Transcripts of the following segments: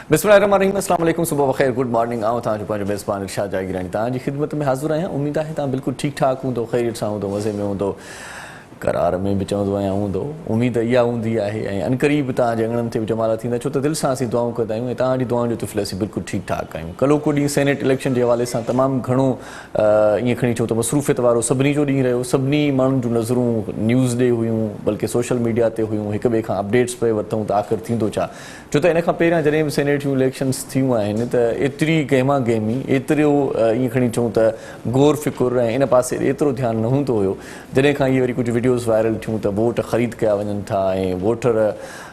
बिस्मिल्लाहिर्रहमानिर्रहीम, अस्सलाम वालेकुम, सुबह बखैर, गुड मॉर्निंग। आऊं तव्हांजो पंहिंजो मेज़बान इरशाद जागीरानी तव्हांजी ख़िदमत में हाज़िर आहियां। उम्मीद आहे तव्हां बिल्कुलु ठीकु ठाक हूंदो, ख़ैरियत सां हूंदो, मज़े में हूंदो, करार में बि चवंदो आहियां हूंदो। उम्मीद इहा हूंदी आहे ऐं अनक़रीब तव्हांजे अङणनि ते बि जमाला थींदा, छो त दिलि सां असीं दुआऊं कंदा आहियूं ऐं तव्हांजी दुआउनि जो तिफ़िल असीं बिल्कुलु ठीकु ठाक आहियूं। कलो को ॾींहुं सेनेट इलेक्शन जे हवाले सां तमामु घणो ईअं खणी चऊं त मसरूफ़ियत वारो सभिनी जो ॾींहुं रहियो। सभिनी माण्हुनि जूं नज़रूं न्यूज़ ॾे हुयूं, बल्कि सोशल मीडिया ते हुयूं, हिक ॿिए खां अपडेट्स पिए वरितऊं त आख़िर थींदो छा। छो त इन खां पहिरियां जॾहिं बि सेनेट जूं इलेक्शन्स थियूं आहिनि त एतिरी गहमा गहमी, एतिरो ईअं खणी चऊं त गौर फ़िकुर ऐं इन पासे एतिरो ध्यानु न हूंदो हुयो। जॾहिं खां इहे वरी कुझु वीडियोज़ वायरल थियूं त वोट ख़रीद कया वञनि था ऐं वोटर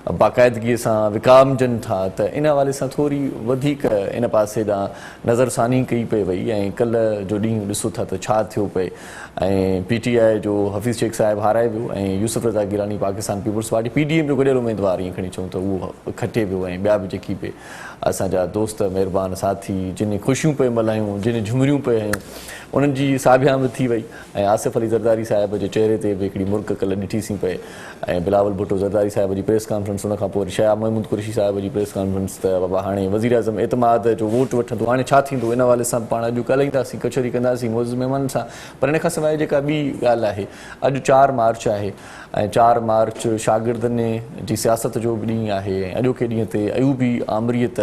बाक़ाइदगीअ सां विकामजनि था, त इन हवाले सां थोरी वधीक इन पासे ॾांहुं नज़रसानी कई पई वई। ऐं कल्ह जो ॾींहुं ॾिसो था त छा थियो पए। ऐं PTI जो हफ़ीज़ शेख साहिबु हाराए वियो ऐं Yousuf Raza Gilani Pakistan People's Party PDM जो गॾियल उमेदवार ईअं खणी चऊं त उहो खटे वियो। ऐं ॿिया बि जेकी पे असांजा दोस्त महिरबान साथी जिन ख़ुशियूं पे मल्हायूं, जिन झुमरियूं पे हयूं, उन्हनि जी साबिया बि थी वई। ऐं आसिफ़ अली ज़रदारी साहिब जे चहिरे ते बि हिकिड़ी मुर्क कल्ह ॾिठीसीं पए। ऐं बिलावल भुट्टो ज़रदारी साहिब जी प्रेस कॉन्फ्रेंस, उन खां पोइ वरी शाह महमूद कुरैशी साहिब जी प्रेस कॉन्फ्रेंस त बाबा हाणे वज़ीर आज़म एतमाद जो वोट वठंदो, हाणे छा थींदो, इन हवाले सां पाण अॼु ॻाल्हाईंदासीं, कचहरी कंदासीं मौज़ महिमान सां। पर इन खां सवाइ जेका ॿी ॻाल्हि आहे, अॼु 4 मार्च आहे ऐं 4 मार्च शागिर्दनि जी सियासत जो बि ॾींहुं आहे। ऐं अॼोके ॾींहं ते अयूबी आमरीत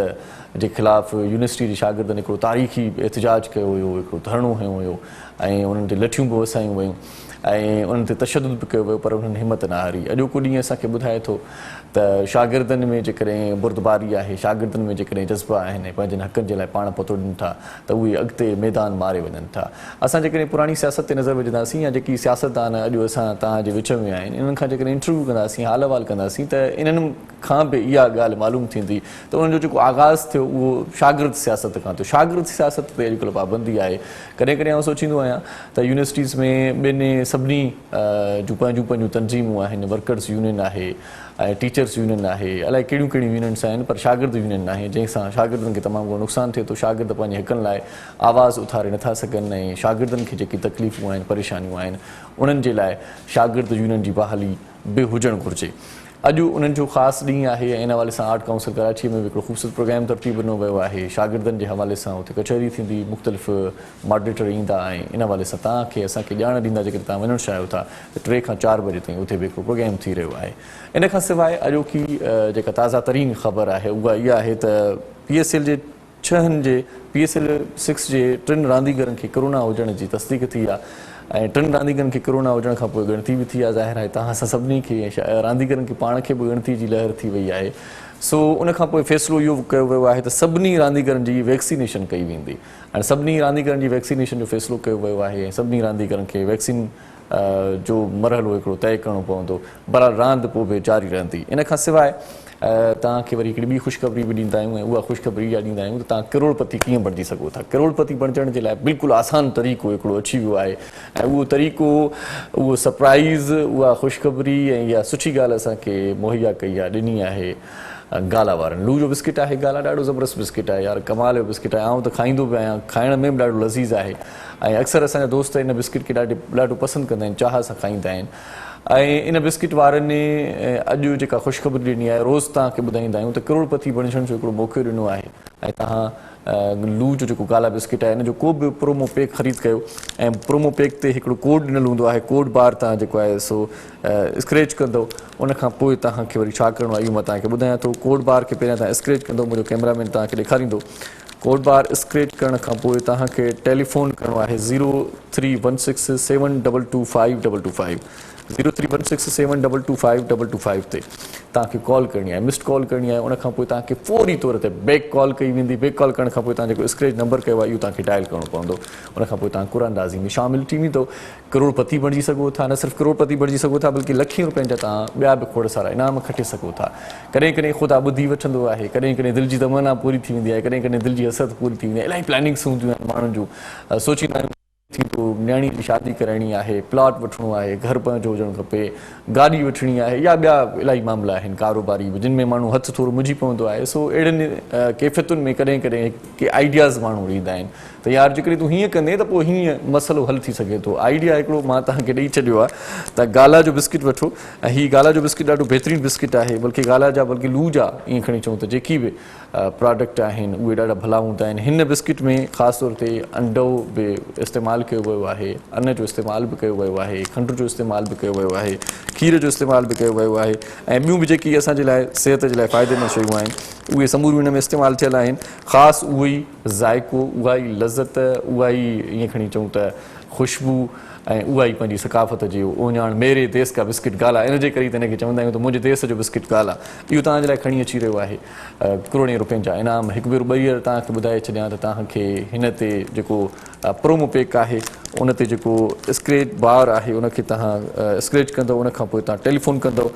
जे ख़िलाफ़ु यूनिवर्सिटी जे शागिर्दनि हिकिड़ो तारीख़ी एहतिजाज कयो हुयो, हिकिड़ो धरणो हयो हुयो ऐं उन्हनि ते लठियूं बि वसायूं वयूं ऐं उन्हनि ते तशदुद बि कयो वियो, पर उन्हनि हिमत न हारी। अॼोको ॾींहुं असांखे ॿुधाए थो त शागिर्दनि में जेकॾहिं बुर्दबारी आहे, शागिर्दनि में जेकॾहिं जज़्बा आहिनि, पंहिंजनि हक़नि जे लाइ पाण पतो ॾियनि था, त उहे अॻिते मैदान मारे वञनि था। असां जेकॾहिं पुराणी सियासत ते नज़र विझंदासीं या जेकी सियासतदान अॼु असां तव्हांजे विच में आहिनि, इन्हनि खां जेकॾहिं इंटरव्यू कंदासीं, हाल अहिवाल कंदासीं, त इन्हनि खां बि इहा ॻाल्हि मालूम थींदी त उन्हनि जो जेको आगाज़ थियो उहो शागिर्द सियासत खां थियो। शागिर्द सियासत ते अॼुकल्ह पाबंदी आहे। कॾहिं कॾहिं आउं सोचींदो आहियां त यूनिवर्सिटीज़ में ॿिनि सभिनी जूं पंहिंजूं तंज़ीमूं आहिनि, वर्कर्स यूनियन आहे ऐं टीचर्स यूनियन आहे, अलाए कहिड़ियूं कहिड़ियूं यूनियन्स आहिनि, पर शागिर्द यूनियन न आहे, जंहिंसां शागिर्दनि खे तमामु घणो नुक़सानु थिए थो। शागिर्द पंहिंजे हक़नि लाइ आवाज़ु उथारे नथा सघनि ऐं शागिर्दनि खे जेकी तकलीफ़ूं आहिनि, परेशानियूं आहिनि, उन्हनि जे लाइ शागिर्द यूनियन जी बहाली बि हुजणु घुरिजे। अॼु उन्हनि जो ख़ासि ॾींहुं आहे ऐं इन हवाले सां आर्ट काउंसिल कराची में बि हिकिड़ो ख़ूबसूरत प्रोग्राम तरतीब ॾिनो वियो आहे। शागिर्दनि जे हवाले सां हुते कचहरी थींदी, मुख़्तलिफ़ मॉडरेटर ईंदा ऐं इन हवाले सां तव्हांखे असांखे ॼाण ॾींदा जेकॾहिं तव्हां वञणु चाहियो था त 3 खां 4 बजे ताईं उते बि हिकिड़ो प्रोग्राम थी रहियो आहे। इन खां सवाइ अॼोकी जेका ताज़ा तरीन ख़बर आहे उहा इहा आहे त PSL जे 6 जे 3 रांदीगरनि खे कोरोना हुजण जी तस्दीक थी आहे ऐं 3 रांदीगरनि खे कोरोना हुजण खां पोइ ॻणती बि थी आहे। ज़ाहिर आहे तव्हां सां सभिनी खे रांदीगरनि खे पाण खे बि ॻणती जी लहर थी वई आहे। सो उन खां पोइ फ़ैसिलो इहो कयो वियो आहे त सभिनी रांदीगरनि जी वैक्सीनेशन कई वेंदी। हाणे सभिनी रांदीगरनि जी वैक्सीनेशन जो फ़ैसिलो कयो वियो आहे ऐं सभिनी रांदीगरनि खे वैक्सीन जो मरहलो हिकिड़ो तइ करिणो पवंदो। बहरहाल रांदि पोइ बि जारी रहंदी। इन खां सवाइ तव्हांखे वरी हिकिड़ी ॿी ख़ुशख़बरी बि ॾींदा आहियूं ऐं उहा ख़ुशख़बरी इहा ॾींदा आहियूं त तव्हां करोड़पति कीअं बणिजी सघो था। करोड़पति बणिजण जे लाइ बिल्कुलु आसान तरीक़ो हिकिड़ो अची वियो आहे ऐं उहो तरीक़ो, उहो सरप्राइज़, उहा ख़ुशख़बरी ऐं इहा सुठी ॻाल्हि असांखे मुहैया कई आहे, ॾिनी आहे गाला वारनि। लू जो बिस्किट आहे, गाला ॾाढो ज़बरदस्त बिस्किट आहे यार, कमाल जो बिस्किट आहे। आउं त खाईंदो बि आहियां, खाइण में बि ॾाढो लज़ीज़ आहे ऐं अक्सर असांजा दोस्त इन बिस्किट खे ॾाढो पसंदि कंदा आहिनि, चाह सां खाईंदा आहिनि। ऐं इन बिस्किट वारनि अॼु जेका ख़ुशख़बरी ॾिनी आहे, रोज़ु तव्हांखे ॿुधाईंदा आहियूं त करोड़पति बणिजण जो हिकिड़ो मौक़ो ॾिनो आहे ऐं तव्हां लू जो जेको गाला बिस्किट आहे इन जो को बि प्रोमो पैक ख़रीद कयो ऐं प्रोमो पैक ते हिकिड़ो कोड ॾिनल हूंदो आहे। कोड बार तव्हां जेको आहे सो स्क्रैच कंदो, उन खां पोइ तव्हांखे वरी छा करिणो आहे इहो मां तव्हांखे ॿुधायां थो। कोड बार खे पहिरियां तव्हां स्क्रैच कंदो, मुंहिंजो कैमरामैन तव्हांखे ॾेखारींदो। कोड बार स्क्रैच करण खां पोइ तव्हांखे टेलीफ़ोन करिणो आहे 0316722525 0316722525 ते तव्हांखे कॉल करणी आहे, मिस्ड कॉल करणी आहे। उन खां पोइ तव्हांखे फौरी तौर ते बैक कॉल कई वेंदी। बैक कॉल करण खां पोइ तव्हां जेको स्क्रैच नंबर कयो आहे इहो तव्हांखे डायल करिणो पवंदो। उन खां पोइ तव्हां कुरानंदाज़ी में शामिलु थी वेंदो, करोड़पति बणिजी सघो था। न सिर्फ़ु करोड़पति बणिजी सघो था बल्कि लखें रुपयनि जा तव्हां ॿिया बि खोड़ सारा इनाम खटे सघो था। कॾहिं कॾहिं ख़ुदा ॿुधी वठंदो आहे, कॾहिं कॾहिं दिलि जी तमन्ना पूरी थी वेंदी आहे, कॾहिं कॾहिं दिलि जी हसरत पूरी थी वेंदी आहे। इलाही प्लैनिंग्स हूंदियूं आहिनि माण्हुनि जूं, सोचींदा आहियूं थींदो न्याणी जी शादी कराइणी आहे, प्लॉट वठिणो आहे, घर पंहिंजो हुजणु खपे, गाॾी वठिणी आहे या ॿिया इलाही मामला आहिनि कारोबारी जिन में माण्हू हथु थोरो मुंझी पवंदो आहे। सो अहिड़नि कैफ़ियतुनि में कॾहिं कॾहिं के आइडियाज़ माण्हू ॾींदा आहिनि त यार जेकॾहिं तूं हीअं कंदे त पोइ हीअं मसइलो हल थी सघे थो. आइडिया हिकिड़ो मां तव्हांखे ॾेई छॾियो आहे त गाला जो बिस्किट वठो ऐं हीअ गाला जो बिस्किट ॾाढो बहितरीनु बिस्किट आहे. बल्कि गाला जा बल्कि लू जा ईअं खणी चऊं त जेकी बि प्रोडक्ट आहिनि उहे ॾाढा भला हूंदा आहिनि. हिन बिस्किट में ख़ासि तौर ते अंडो बि इस्तेमालु कयो वियो आहे, अन जो इस्तेमालु बि कयो वियो आहे, खंड जो इस्तेमालु बि कयो वियो आहे, खीर जो इस्तेमालु बि कयो वियो आहे ऐं ॿियूं बि जेकी असांजे लाइ सिहत जे लाइ फ़ाइदेमंद शयूं आहिनि उहे समूरियूं हिन में इस्तेमालु थियल आहिनि. ख़ासि उहो ई ज़ाइक़ो, उहा ई लज़त, उहा ई ईअं खणी चऊं त ख़ुशबू ऐं उहा ई पंहिंजी सकाफ़त जी ओञाण. मेरे देश का बिस्किट गाला, इन जे करे त हिनखे चवंदा आहियूं त मुंहिंजे देश जो बिस्किट गाला. इहो तव्हांजे लाइ खणी अची रहियो आहे करोड़े रुपयनि जा इनाम. हिकु भेरो ॿीहर तव्हांखे ॿुधाए छॾियां त तव्हांखे हिन ते जेको प्रोमो पैक आहे उन ते जेको स्क्रैच बार आहे उनखे तव्हां स्क्रैच कंदव, उनखां पोइ तव्हां टेलीफोन कंदव.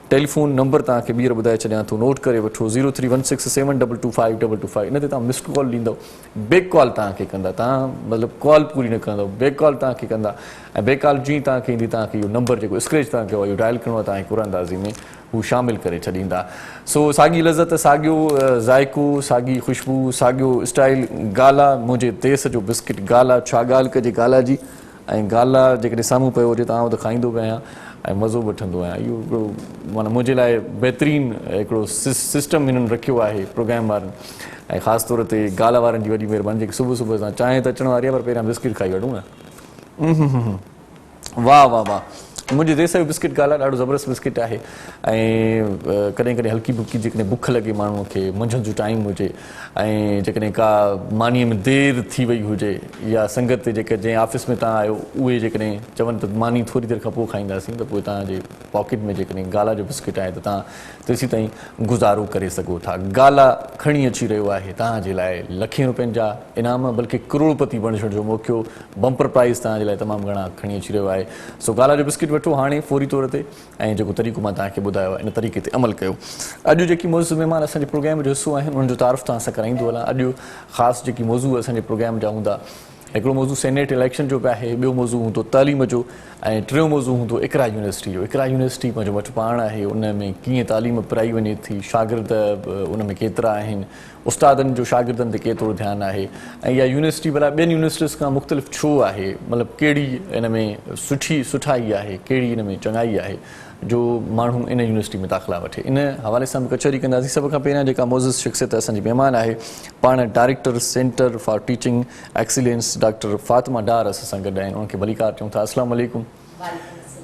टेलीफोन नंबर तव्हांखे ॿीहर ॿुधाए छॾियां थो, नोट करे वठो 0316722525. इन ते तव्हां मिस्ड कॉल ॾींदव. बैक कॉल तव्हांखे कंदा, तव्हां मतिलबु कॉल पूरी न कंदव, बैक कॉल तव्हांखे कंदा ऐं बैक कॉल जीअं तव्हांखे ईंदी तव्हांखे इहो नंबर जेको स्क्रैच तव्हां कयो आहे इहो डायल करिणो आहे, तव्हांखे कुरानंदाज़ी में हू शामिलु करे छॾींदा. सो साॻी लज़त, साॻियो ज़ाइक़ो, साॻी ख़ुशबू, साॻियो स्टाइल. गाला, मुंहिंजे देश जो बिस्किट गाला. छा ॻाल्हि कजे गाला जी. ऐं गाला जेकॾहिं साम्हूं पियो हुजे त आउं त खाईंदो बि आहियां ऐं मज़ो वठंदो आहियां. इहो हिकिड़ो माना मुंहिंजे लाइ बहितरीनु हिकिड़ो सिस्टम हिननि रखियो आहे प्रोग्राम वारनि. ऐं ख़ासि तौर ते गाला वारनि जी वॾी महिरबानी जेकी सुबुह सुबुह सां चांहि त अचण वारी आहे पर पहिरियां बिस्किट खाई वठूं न. वाह वाह वाह. मुंहिंजे देश जो बिस्किट गाला ॾाढो ज़बरदस्त बिस्किट आहे. ऐं कॾहिं कॾहिं हल्की फुल्की जेकॾहिं बुख लॻे माण्हूअ खे, मंझंदि जो टाइम हुजे ऐं जेकॾहिं का मानीअ में देरि थी वई हुजे या संगत ते जेके जंहिं ऑफिस में तव्हां आहियो उहे जेकॾहिं चवनि त मानी थोरी देरि खां पोइ खाईंदासीं त पोइ तव्हांजे पॉकेट में जेकॾहिं गाला जो बिस्किट आहे त तव्हां तेसी ताईं गुज़ारो करे सघो था. गाला खणी अची रहियो आहे तव्हांजे लाइ लखें रुपयनि जा इनाम, बल्कि करोड़पति बणजण जो मौक़ो. बम्पर प्राइज़ तव्हांजे लाइ तमामु घणा खणी अची रहियो आहे. सो गाला जो बिस्किट वठो हाणे फौरी तौर ते ऐं जेको तरीक़ो मां तव्हांखे ॿुधायो आहे इन तरीक़े ते अमल कयो. अॼु जेकी मौज़ू महिमान असांजे प्रोग्राम जो हिसो आहिनि उन्हनि जो तारीफ़ तव्हां सां कराईंदो हलां. अॼु ख़ासि जेकी मौज़ू असांजे प्रोग्राम जा हूंदा, हिकिड़ो मौज़ू सेनेट इलेक्शन जो बि आहे, ॿियो मौज़ू हूंदो तालीम जो ऐं टियों मौज़ू हूंदो इक़रा यूनिवर्सिटी जो. इक़रा यूनिवर्सिटी पंहिंजो वटि पाण आहे, उन में कीअं तालीम पढ़ाई वञे थी, शागिर्द उन में केतिरा आहिनि, उस्तादनि जो शागिर्दनि ते केतिरो ध्यानु आहे ऐं इहा यूनिवर्सिटी भला ॿियनि यूनिवर्सिटीज़ खां मुख़्तलिफ़ छो आहे, मतिलबु कहिड़ी इन में सुठाई आहे, कहिड़ी इन में चङाई आहे जो माण्हू इन यूनिवर्सिटी में दाख़िला वठे. इन हवाले सां बि कचहरी कंदासीं. सभ खां पहिरियां जेका मोज़िज़ शख़्सियत असांजी महिमान आहे पाण director centre for teaching excellence doctor Fatima Dar असां सां गॾु आहिनि. उनखे भलीकार चऊं था. अस्सलाम वालेकुम.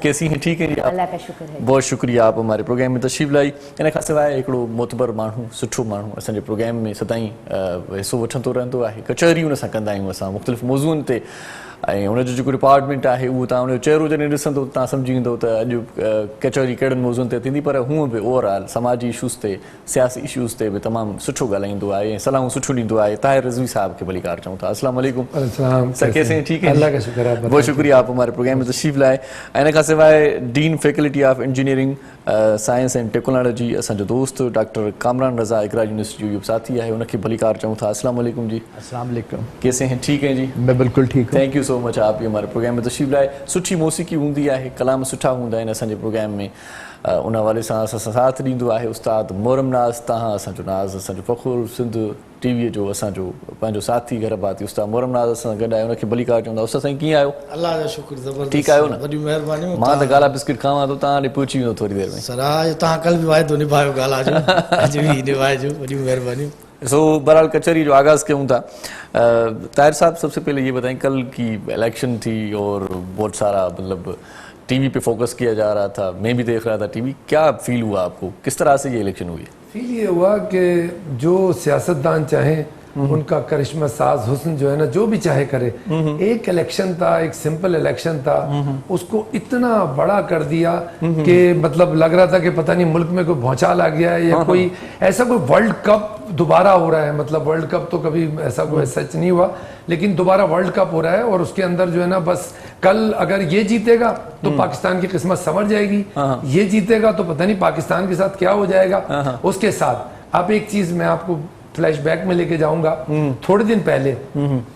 कैसी हैं? ठीक है जी. अल्लाह का शुक्र है. बहुत शुक्रिया आप हमारे प्रोग्राम में तशरीफ़ लाई. इन खां सवाइ हिकिड़ो मोतबर माण्हू, सुठो माण्हू असांजे प्रोग्राम में सदाईं हिसो वठंदो रहंदो आहे. कचहरी हुन सां कंदा आहियूं असां मुख़्तलिफ़ मौज़ूअनि ते ऐं हुनजो जेको डिपार्टमेंट आहे उहो तव्हां हुनजो चहिरो जॾहिं ॾिसंदो त तव्हां सम्झी वेंदो त अॼु कचहरी कहिड़नि मौज़ूअनि ते थींदी. पर हूअं बि ओवरऑल समाजी इशूज़ ते, सियासी इशूज़ ते बि तमामु सुठो ॻाल्हाईंदो आहे ऐं सलाहूं सुठियूं ॾींदो आहे. ताहिर रिज़वी साहब खे भलीकार चऊं था. अस्सलाम वालेकुम सर, कैसे हैं? ठीक है, अल्लाह का शुक्र है. बहुत शुक्रिया आप हमारे प्रोग्राम में तशरीफ़ लाए. इन खां सवाइ dean faculty of engineering science and technology असांजो दोस्त डॉक्टर कामरान रज़ा इक़रा यूनिवर्सिटी जो साथी आहे, उनखे भलीकार चऊं था. अस्सलाम वालेकुम जी. अस्सलाम वालेकुम. कैसे हैं? ठीक है जी. मैं बिल्कुल ठीक हूँ. Thank you so much. आप हमारे प्रोग्राम में तशरीफ़ लाए. सुठी मौसीक़ी हूंदी आहे, कलाम सुठा हूंदा आहिनि असांजे प्रोग्राम में. उन हवाले सां असां साथ ॾींदो आहे उस्ताद मोहरम नाज़. तव्हां असांजो नाज़, असांजो फ़ख़ुरु सिंध टीवीअ जो असांजो पंहिंजो साथी घर भाती उस्ताद मोहरम नाज़ असां सां गॾु आहे. उनखे भलीकार चवंदा. उस्ताद साईं कीअं आहियो? अल्लाह जो शुक्र. ज़बरदस्त. ठीकु आहियो न? वॾी महिरबानी. मां त गाला बिस्किट खावां थो, तव्हां ॾे पहुची वेंदो थोरी देरि में. सर तव्हां कल बि वाइदो निभायो गाला जो, अॼु बि निभाइजो. वॾी महिरबानी. सो बहरहाल कचहरी जो आगाज़ कयूं था. ताहिर साहब, सबसे पहले ये बताएं, कल की इलेक्शन थी और बहुत सारा मतलब टीवी पे फोकस किया जा रहा था, मैं भी देख रहा था टीवी. क्या फील हुआ आपको, किस तरह से ये इलेक्शन हुई? फील ये हुआ कि जो सियासतदान चाहें उनका करिश्मा साज हुस्न जो है ना, जो भी चाहे करे. एक इलेक्शन था, एक सिंपल इलेक्शन था, उसको इतना बड़ा कर दिया कि मतलब लग रहा था कि पता नहीं मुल्क में कोई भौचाल आ गया है या कोई ऐसा कोई वर्ल्ड कप दोबारा हो रहा है. मतलब वर्ल्ड कप तो कभी ऐसा कोई सच नहीं हुआ, लेकिन दोबारा वर्ल्ड कप हो रहा है और उसके अंदर जो है ना बस कल अगर ये जीतेगा तो पाकिस्तान की किस्मत संवर जाएगी, ये जीतेगा तो पता नहीं पाकिस्तान के साथ क्या हो जाएगा. उसके साथ अब एक चीज मैं आपको फ्लैशबैक में लेके जाऊंगा. थोड़े दिन पहले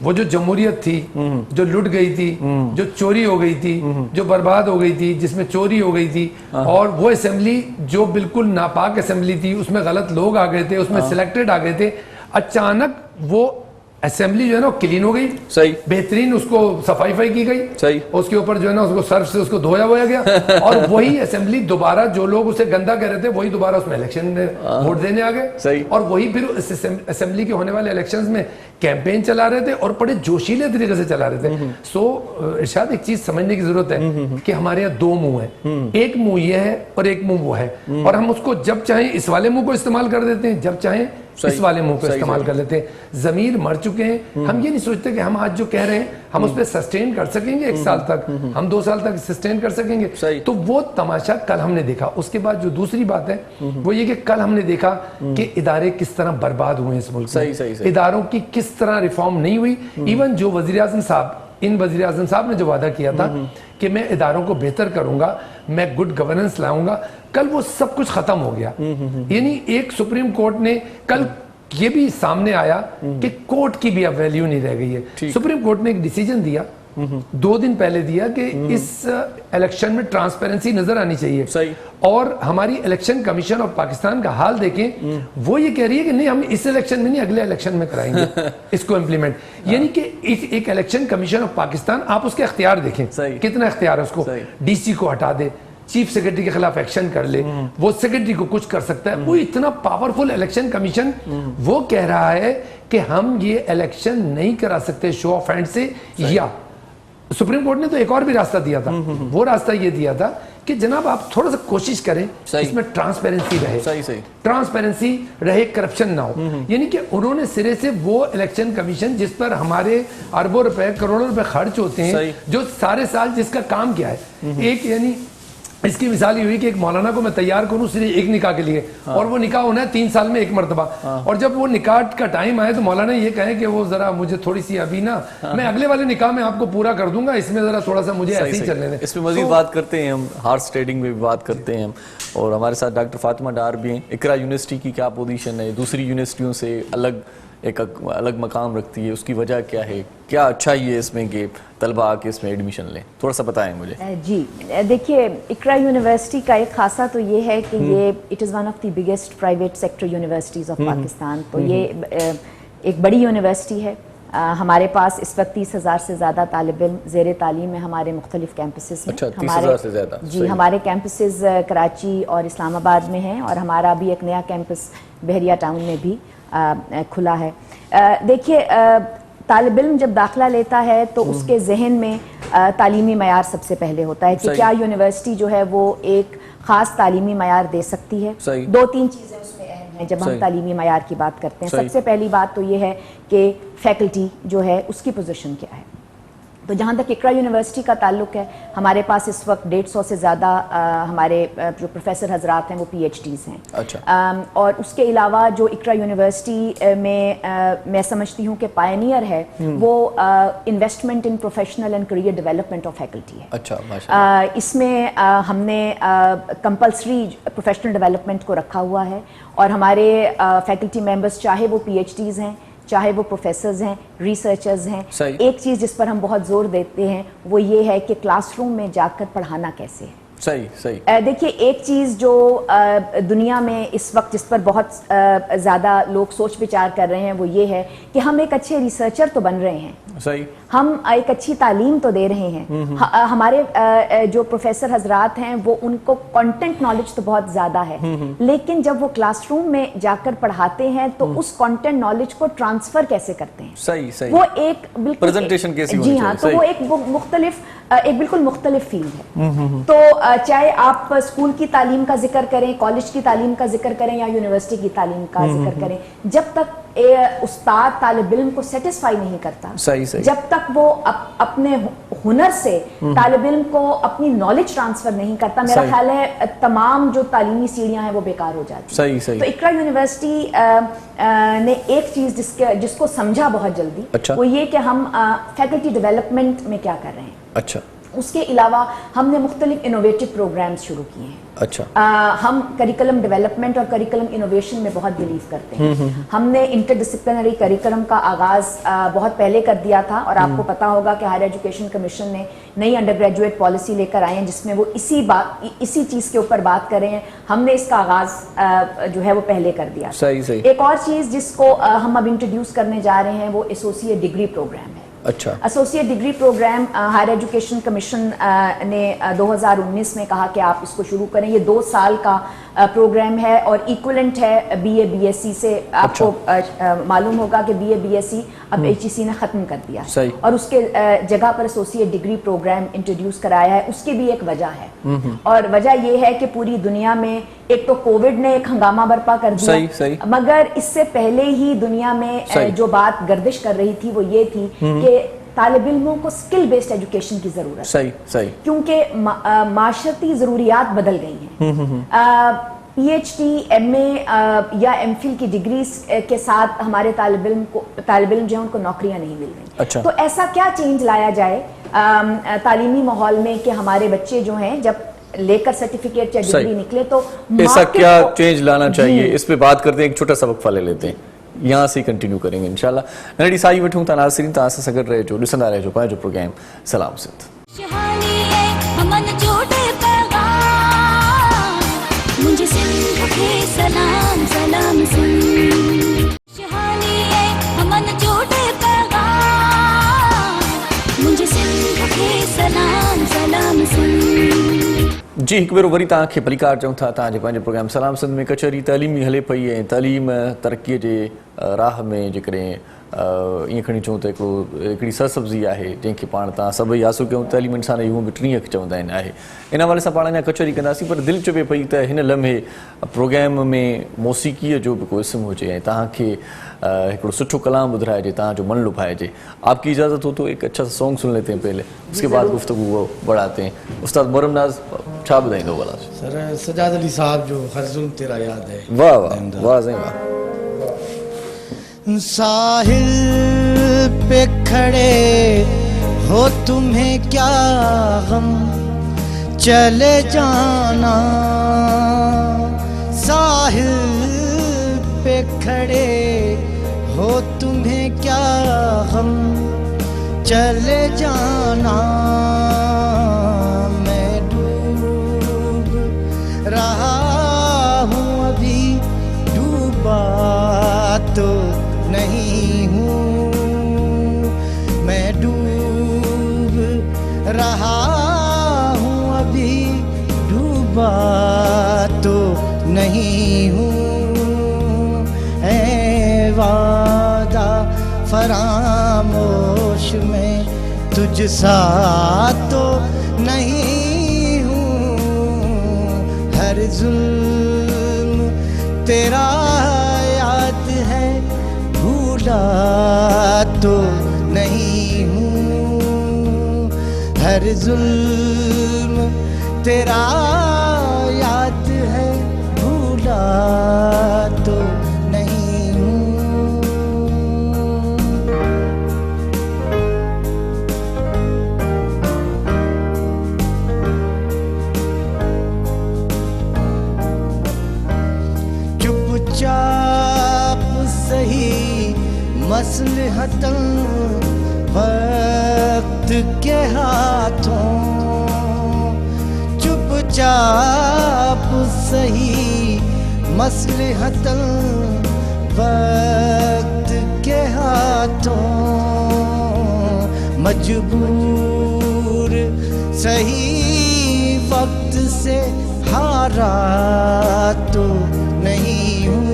वो जो जमहूरियत थी, जो लुट गई थी, जो चोरी हो गई थी, जो बर्बाद हो गई थी, जिसमें चोरी हो गई थी, और वो असेंबली जो बिल्कुल नापाक असेंबली थी, उसमें गलत लोग आ गए थे, उसमें सिलेक्टेड आ गए थे. अचानक वो असेंबली जो है ना क्लीन हो गई, सही, बेहतरीन उसको सफाई की गई, सही, उसके ऊपर जो है ना उसको सर्फ से उसको धोया गया और वही असेंबली दोबारा जो लोग उसे गंदा कह रहे थे वही दोबारा उसमें इलेक्शन में वोट देने आ गए, सही, और वही फिर इस असेंबली के होने वाले इलेक्शंस में कैंपेन चला रहे थे और बड़े जोशीले तरीके से चला रहे थे। सो इरशाद एक चीज समझने की जरूरत है कि हमारे यहाँ दो मुंह है, एक मुंह ये है और एक मुंह वो है, और हम उसको जब चाहें इस वाले मुंह को इस्तेमाल कर देते हैं, जब चाहें इस वाले मुंह को इस्तेमाल कर लेते हैं। जमीर मर चुके हैं, हम ये नहीं सोचते कि हम आज जो कह रहे हैं हम उस पर सस्टेन कर सकेंगे 1 साल तक, हम 2 साल तक सस्टेन कर सकेंगे। तो वो तमाशा कल हमने देखा। उसके बाद जो दूसरी बात है वो ये कि कल हमने देखा कि इदारे किस तरह बर्बाद हुए इस मुल्क में, इदारों की किस तरह रिफॉर्म नहीं हुई। इवन जो वजीर आज़म साहब, इन वजीर आज़म साहब ने जो वादा किया था कि मैं इदारों को बेहतर करूंगा, मैं गुड गवर्नेंस लाऊंगा, कल वो सब कुछ खत्म हो गया। यानी एक सुप्रीम कोर्ट ने कल ये भी सामने आया कि कोर्ट की भी अब वैल्यू नहीं रह गई है। सुप्रीम कोर्ट ने एक डिसीजन दिया 2 दिन पहले दिया कि इस इलेक्शन में ट्रांसपेरेंसी नजर आनी चाहिए, सही, और हमारी इलेक्शन कमीशन ऑफ पाकिस्तान का हाल देखें, वो ये कह रही है कि नहीं हम इस इलेक्शन में नहीं अगले इलेक्शन में कराएंगे इसको इम्प्लीमेंट। यानी कि एक इलेक्शन कमीशन ऑफ पाकिस्तान, आप उसके अख्तियार देखें कितना अख्तियार है उसको, डीसी को हटा दे, चीफ सेक्रेटरी के खिलाफ एक्शन कर ले, वो सेक्रेटरी को कुछ कर सकता है, वो इतना पावरफुल इलेक्शन कमीशन वो कह रहा है कि हम ये इलेक्शन नहीं करा सकते शो ऑफ हैंड से। या सुप्रीम कोर्ट ने तो एक और भी रास्ता दिया था, वो रास्ता ये दिया था कि जनाब आप थोड़ा सा कोशिश करें इसमें ट्रांसपेरेंसी रहे, सही ट्रांसपेरेंसी रहे, करप्शन ना हो। यानी कि उन्होंने सिरे से वो इलेक्शन कमीशन जिस पर हमारे अरबों रुपए करोड़ों रुपए खर्च होते हैं, जो सारे साल जिसका काम क्या है, एक यानी इसकी मिसाल ये हुई कि एक मौलाना को मैं तैयार करूं सिर्फ एक निकाह के लिए, और वो निकाह होना है 3 साल में 1 मरतबा, और जब वो निकाह का टाइम आए तो मौलाना ये कहे कि वो जरा मुझे थोड़ी सी अभी ना, मैं अगले वाले निकाह में आपको पूरा कर दूंगा, इसमें जरा थोड़ा सा मुझे ऐसे ही चलने दें। इसमें मजीद बात करते हैं हम, हॉर्स ट्रेडिंग में भी बात करते हैं हम, और हमारे साथ डॉक्टर फातिमा डार भी हैं। इकरा यूनिवर्सिटी की क्या पोजीशन है, दूसरी यूनिवर्सिटियों से एक अलग मकाम रखती है, उसकी वजह क्या है, क्या अच्छाई है इसमें कि तलबा आके इसमें एडमिशन लें, थोड़ा सा बताएं मुझे। जी देखिए, इकरा यूनिवर्सिटी का एक खासा तो ये है कि ये it is one of the biggest private sector universities of Pakistan. तो ये एक बड़ी यूनिवर्सिटी है। हमारे पास इस वक्त 30,000 से ज़्यादा तालिब इल्म ज़ेर तालीम है हमारे मुख्तलिफ कैंपसेस में। अच्छा, 30,000 से ज़्यादा? जी, हमारे कैंपसेस कराची और इस्लामाबाद में हैं, और हमारा भी एक नया कैंपस बहरिया टाउन में भी खुला है। देखिए, तालिब इल्म जब दाखिला लेता है तो उसके जहन में तालीमी मयार सबसे पहले होता है कि क्या यूनिवर्सिटी जो है वो एक ख़ास तालीमी मयार दे सकती है। 2-3 चीज़ें उसमें अहम हैं जब हम तालीमी मयार की बात करते हैं। सबसे पहली बात तो ये है कि फैकल्टी जो है उसकी पोजीशन क्या है। तो जहाँ तक इकरा यूनिवर्सिटी का ताल्लुक है, हमारे पास इस वक्त 150 से ज़्यादा हमारे जो प्रोफेसर हजरात हैं वो PhDs हैं। अच्छा। और उसके अलावा जो इकरा यूनिवर्सिटी में मैं समझती हूँ कि पायनियर है वो investment in professional and career development of faculty है। अच्छा, माशाअल्लाह। इसमें हमने कंपल्सरी प्रोफेशनल डेवलपमेंट को रखा हुआ है, और हमारे फैकल्टी मेंबर्स चाहे वो PhDs हैं, चाहे वो प्रोफेसर्स हैं, रिसर्चर्स हैं, एक चीज़ जिस पर हम बहुत जोर देते हैं वो ये है कि क्लासरूम में जाकर पढ़ाना कैसे है। सही। देखिए, एक चीज़ जो दुनिया में इस वक्त जिस पर बहुत ज़्यादा लोग सोच विचार कर रहे हैं वो ये है कि हम एक अच्छे रिसर्चर तो बन रहे हैं, सही, हम एक अच्छी तालीम तो दे रहे हैं, हमारे जो प्रोफेसर हजरात हैं वो उनको कंटेंट नॉलेज तो बहुत ज़्यादा है, लेकिन जब वो क्लासरूम में जाकर पढ़ाते हैं तो उस कंटेंट नॉलेज को ट्रांसफ़र कैसे करते हैं। सही। वो एक बिल्कुल प्रेजेंटेशन कैसी होनी जी हाँ, तो वो एक बिल्कुल मुख्तलिफ फील्ड है। तो चाहे आप स्कूल की तालीम का जिक्र करें, कॉलेज की तालीम का जिक्र करें या यूनिवर्सिटी की तालीम का जिक्र करें, जब तक उस्ताद तालिब इल्म को सेटिस्फाई नहीं करता, सही। जब तक वो अपने हुनर से तालिब इल्म को अपनी नॉलेज ट्रांसफर नहीं करता, मेरा ख्याल है तमाम जो तालीमी सीढ़ियां हैं वो बेकार हो जाती हैं। सही। तो इकरा यूनिवर्सिटी ने एक चीज जिसको समझा बहुत जल्दी, अच्छा। वो ये कि हम फैकल्टी डेवलपमेंट में क्या कर रहे हैं। अच्छा। उसके अलावा हमने मुख्तलिफ इनोवेटिव प्रोग्राम्स शुरू किए हैं। अच्छा, हम करिकुलम डेवलपमेंट और करिकुलम इनोवेशन में बहुत बिलीव करते हैं। हमने इंटरडिसिप्लिनरी करिकुलम का आगाज़ बहुत पहले कर दिया था, और आपको पता होगा कि हायर एजुकेशन कमीशन ने नई अंडर ग्रेजुएट पॉलिसी लेकर आए हैं जिसमें वो इसी चीज़ के ऊपर बात कर रहे हैं। हमने इसका आगाज़ जो है वो पहले कर दिया। सही। एक और चीज़ जिसको हम अब इंट्रोड्यूस करने जा रहे हैं वो एसोसिएट डिग्री प्रोग्राम है। अच्छा, associate degree program higher education commission ने 2019 में कहा कि आप इसको शुरू करें। ये 2 साल का प्रोग्राम है और इक्विवेलेंट है बीए बीएससी से। आपको मालूम होगा कि बीए बीएससी अब एचईसी ने ख़त्म कर दिया है, सही। और उसके जगह पर एसोसिएट डिग्री प्रोग्राम इंट्रोड्यूस कराया है। उसकी भी एक वजह है, और वजह ये है कि पूरी दुनिया में एक तो कोविड ने एक हंगामा बर्पा कर दिया, सही। मगर इससे पहले ही दुनिया में जो बात गर्दिश कर रही थी वो ये थी कि तालिब इल्मों को स्किल बेस्ड एजुकेशन की जरूरत है। सही। क्योंकि माशरती जरूरियात बदल गई हैं। पीएचडी, एमए या एमफिल की डिग्री के साथ हमारे तालिब इल्म जो है उनको नौकरियां नहीं मिल रही। अच्छा। तो ऐसा क्या चेंज लाया जाए तालीमी माहौल में कि हमारे बच्चे जो हैं जब लेकर सर्टिफिकेट या डिग्री निकले तो ऐसा क्या चेंज लाना चाहिए, इस पे बात करते हैं। एक छोटा सा वक्फा ले लेते हैं, यहाँ से कंटिन्यू करेंगे इंशाल्लाह। नड़ी साई वठूं था नाज़रीन, तव्हां सां सगड़ रहे जो ॾिसंदा रहिजो पंहिंजो प्रोग्राम सलाम सिंध। सलाम सलाम सिंध, शहानी है हमन जोड़े पैगाम, मुझे सिंध के सलाम सलाम सिंध। जी, हिकु भेरो वरी तव्हांखे भलीकार चऊं था। तव्हांजे पंहिंजे प्रोग्राम सलाम सिंध में कचहरी तइलीमी हले पई ऐं तइलीम तरक़ीअ जे राह में जेकॾहिं ईअं खणी चऊं त हिकिड़ी सरसब्ज़ी आहे जंहिंखे पाण तव्हां सभई आसू कयूं। तइलीम इंसान यूं बि टीह चवंदा आहिनि आहे। इन हवाले सां पाण अञा कचहरी कंदासीं, पर दिलि चवे पई त हिन लम्हे प्रोग्राम में मौसीक़ीअ जो बि को इस्म हुजे ऐं तव्हांखे हिकिड़ो सुठो कलाम ॿुधाइजे, तव्हांजो मन लुभाइजे। आपकी इजाज़त हो तो एक अच्छा सा सॉन्ग सुन लेते हैं पहले, उसके बाद गुफ्तगू वो बढ़ाते हैं। उस्ताद मोहर्रम नाज़ छा ॿुधाईंदो भला? सर सजाद अली साहब जो हर ज़ुल्म तेरा याद है। वाह वाह वाह साईं वाह। साहिल पे खड़े हो तुम्हें क्या गम, चले जाना। साहिल पे खड़े हो तुम्हें क्या गम, चले जाना। मैं डूब रहा हूँ अभी, डूबा तो नहीं हूँ। मैं डूब रहा हूँ अभी, डूबा तो नहीं हूँ। ऐ वादा फरामोश में तुझ सा तो नहीं हूँ। हर जुल्म तेरा याद है, भूला तो नहीं हूँ। हर जुल्म तेरा याद है, भूला तो नहीं हूँ। चुपचाप सही मसलहतन वक्त के हाथों, चुपचाप सही मसलहतन वक्त के हाथों। मजबूर सही वक्त से हारा तो नहीं हूँ।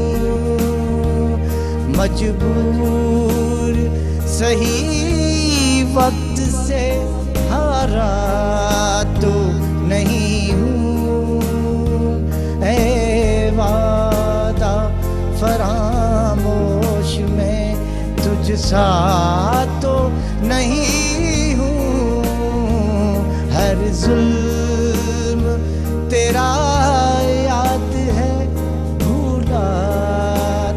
मजबूर सही वक्त से हारा तो नहीं हूँ। ऐ वादा फरामोश में तुझ सा तो नहीं हूँ। हर जुल्म तेरा याद है, भूला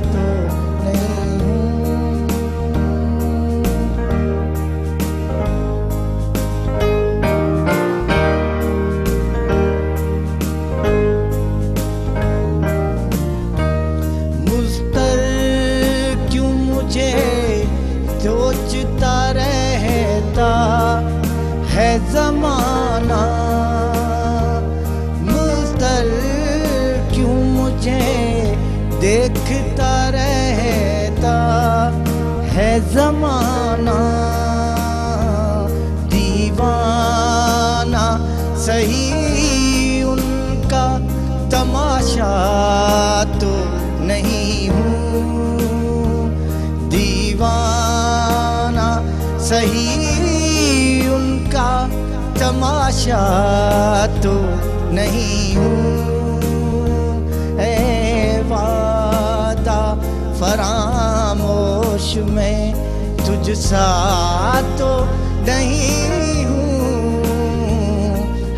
तो नहीं हूँ। सही उनका तमाशा तो नहीं हूँ, दीवाना सही उनका तमाशा तो नहीं हूँ। ऐ वादा फरामोश में तुझ सा तो नहीं हूँ,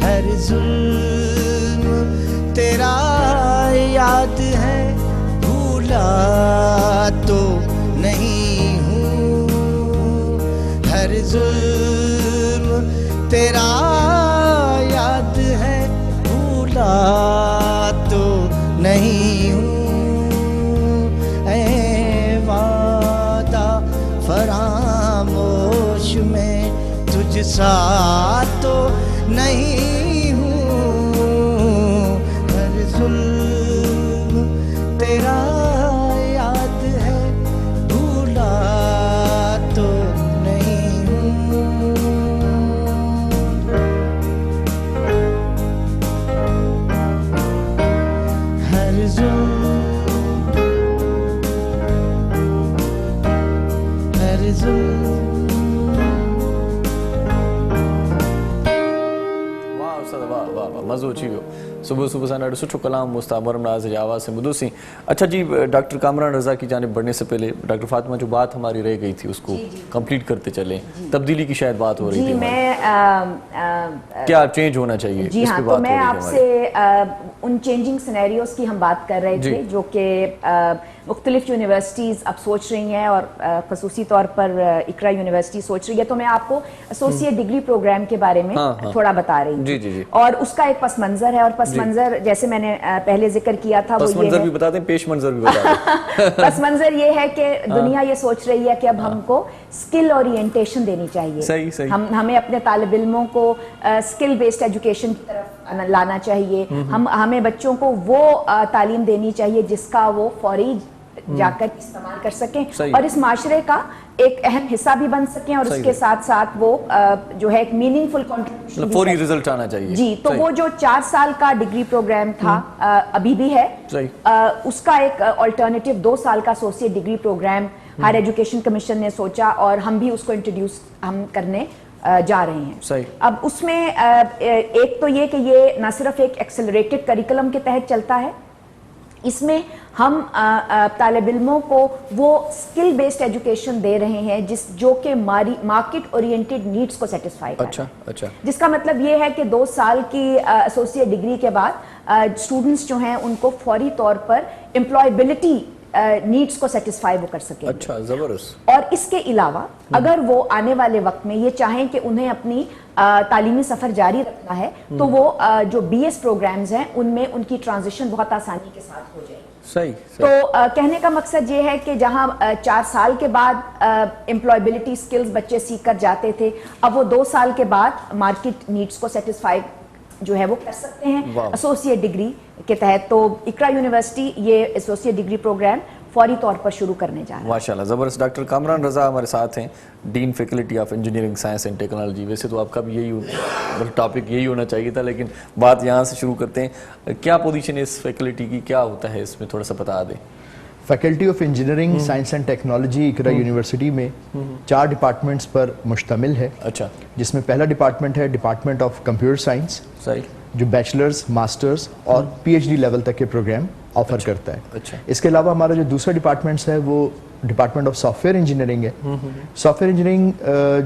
हर जुल्म तेरा याद है भूला तो नहीं हूँ, हर जुल्म तेरा याद है भूला तो नहीं हूँ। ऐ वादा फरामोश में तुझ सा तो नहीं हूँ, हर जुल्म तेरा याद है भूला तो नहीं हूँ। हर जुल्म हर जुल्म वाह उस्ताद वाह वाह वाह मज़ो अची वियो सुबुह सुबुह सां ॾाढो सुठो कलाम मुस्ताद नाज़ जी आवाज़ से ॿुधोसीं। अच्छा जी डॉक्टर कामरान रज़ा की जानिब बढ़ने से पहले डॉक्टर फातिमा जो बात हमारी रह गई थी उसको कंप्लीट करते चले, तब्दीली की शायद बात हो रही जी थी मैं क्या चेंज होना चाहिए जी इस हाँ, पे तो बात मैं हो रही थी आपसे उन चेंजिंग सिनेरियोज की हम बात कर रहे जी। थे जो कि मुख्तलिफ यूनिवर्सिटीज़ अब सोच रही हैं और खसूसी तौर पर इकरा यूनिवर्सिटी सोच रही है। तो मैं आपको एसोसिएट डिग्री प्रोग्राम के बारे में हाँ। थोड़ा बता रही जी, हूँ जी, जी। और उसका एक पस मंज़र है और पस मंज़र जैसे मैंने पहले जिक्र किया था वो पस ये मंजर है भी बता दें, पेश मंजर भी बता दें। पस मंजर ये है कि दुनिया ये सोच रही है कि अब हमको स्किल ओरिएंटेशन देनी चाहिए। सही, सही। हमें अपने तालिब इल्मों को स्किल बेस्ड एजुकेशन की तरफ लाना चाहिए। हमें बच्चों को वो तालीम देनी चाहिए जिसका वो फौरी जाकर इस्तेमाल कर सही। सकें और इस माशरे का एक अहम हिस्सा भी बन सकें और सही उसके है। साथ साथ वो जो है एक मीनिंगफुल कंट्रीब्यूशन मतलब फौरी रिजल्ट आना चाहिए। जी, तो सही। वो जो 4 साल का डिग्री प्रोग्राम था अभी भी है। सही। उसका एक अल्टरनेटिव 2 साल का associate degree program higher education commission ने सोचा और हम भी उसको इंट्रोड्यूस हम करने जा रहे हैं। सही। अब उसमें एक तो ये कि ये न सिर्फ एक एक्सेलरेटेड करिकुलम के तहत चलता है, इसमें हम तालिब इल्मों को वो स्किल बेस्ड एजुकेशन दे रहे हैं जो कि मार्केट ओरिएंटेड नीड्स को सेटिस्फाई करता अच्छा है। अच्छा जिसका मतलब ये है कि 2 साल की एसोसिएट डिग्री के बाद स्टूडेंट्स जो हैं उनको फौरी तौर पर एम्प्लॉयबिलिटी नीड्स को सेटिस्फाई वो कर सके। अच्छा जबरदस्त। और इसके अलावा अगर वो आने वाले वक्त में ये चाहें कि उन्हें अपनी तालीमी सफर जारी रखना है तो वो जो बीएस प्रोग्राम्स हैं उनमें उनकी ट्रांजिशन बहुत आसानी के साथ हो जाएगी। सही, तो कहने का मकसद ये है कि जहां 4 साल के बाद एम्प्लॉयबिलिटी स्किल्स बच्चे सीख कर जाते थे, अब वो 2 साल के बाद मार्केट नीड्स को सेटिस्फाई जो है वो कर सकते हैं एसोसिएट डिग्री के तहत। तो इकरा यूनिवर्सिटी ये एसोसिएट डिग्री प्रोग्राम फौरी तौर पर शुरू करने जा रहा है। माशाल्लाह ज़बरदस्त। डॉक्टर कामरान रज़ा हमारे साथ हैं, dean faculty of engineering science and technology. वैसे तो आपका भी यही टॉपिक यही होना चाहिए था, लेकिन बात यहाँ से शुरू करते हैं। क्या पोजीशन है इस फैकल्टी की, क्या होता है इसमें, थोड़ा सा बता दें। Faculty of engineering science and technology Iqra university में 4 डिपार्टमेंट्स पर मुश्तमिल है। अच्छा। जिसमें पहला डिपार्टमेंट है डिपार्टमेंट ऑफ कंप्यूटर साइंस, सही। जो बैचलर्स, मास्टर्स और पीएचडी लेवल तक के प्रोग्राम ऑफर करता है। अच्छा। इसके अलावा हमारा जो दूसरा डिपार्टमेंट्स है वो डिपार्टमेंट ऑफ सॉफ्टवेयर इंजीनियरिंग है। सॉफ्टवेयर इंजीनियरिंग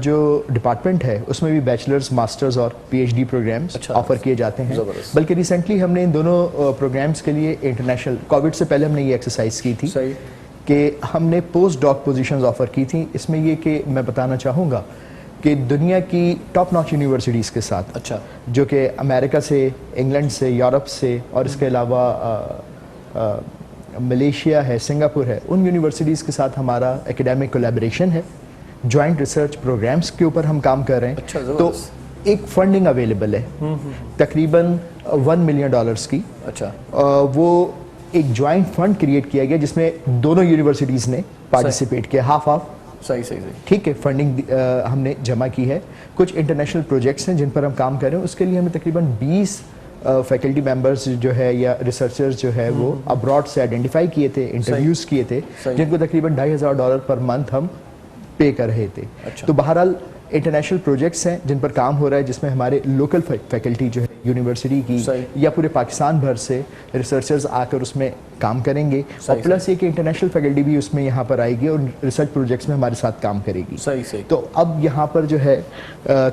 जो डिपार्टमेंट है उसमें भी बैचलर्स, मास्टर्स और पीएचडी प्रोग्राम्स अच्छा। ऑफर किए जाते हैं। ज़बरदस्त। बल्कि रिसेंटली हमने इन दोनों प्रोग्राम्स के लिए इंटरनेशनल, कोविड से पहले हमने ये एक्सरसाइज की थी सही। कि हमने पोस्ट डॉक पोजीशंस ऑफर की थी। इसमें ये कि मैं बताना चाहूँगा कि दुनिया की टॉप नॉच यूनिवर्सिटीज़ के साथ, अच्छा, जो कि अमेरिका से, इंग्लैंड से, यूरोप से और इसके अलावा मलेशिया है, सिंगापुर है, उन यूनिवर्सिटीज़ के साथ हमारा एकेडमिक कोलैबोरेशन है। जॉइंट रिसर्च प्रोग्राम्स के ऊपर हम काम कर रहे हैं। अच्छा, तो एक फंडिंग अवेलेबल है तकरीबन $1 मिलियन की। अच्छा। वो एक जॉइंट फंड क्रिएट किया गया जिसमें दोनों यूनिवर्सिटीज़ ने पार्टिसिपेट किया, हाफ صحیح صحیح صحیح ٹھیک ہے. فنڈنگ ہم نے جمع کی ہے. کچھ انٹرنیشنل پروجیکٹس ہیں جن پر ہم کام کر رہے ہیں, اس کے لیے ہمیں تقریباً 20 فیکلٹی ممبرز جو ہے یا ریسرچرز جو ہے وہ ابراڈ سے آئیڈینٹیفائی کیے تھے, انٹرویوز کیے تھے, جن کو تقریباً $2,500 پر منتھ ہم پے کر رہے تھے. تو بہرحال انٹرنیشنل پروجیکٹس ہیں جن پر کام ہو رہا ہے, جس میں ہمارے لوکل فیکلٹی جو ہے یونیورسٹی کی یا پورے پاکستان بھر سے ریسرچرز آ کر اس میں کام کریں گے, اور پلس یہ کہ انٹرنیشنل فیکلٹی بھی اس میں یہاں پر آئے گی اور ریسرچ پروجیکٹس میں ہمارے ساتھ کام کرے گی. تو اب یہاں پر جو ہے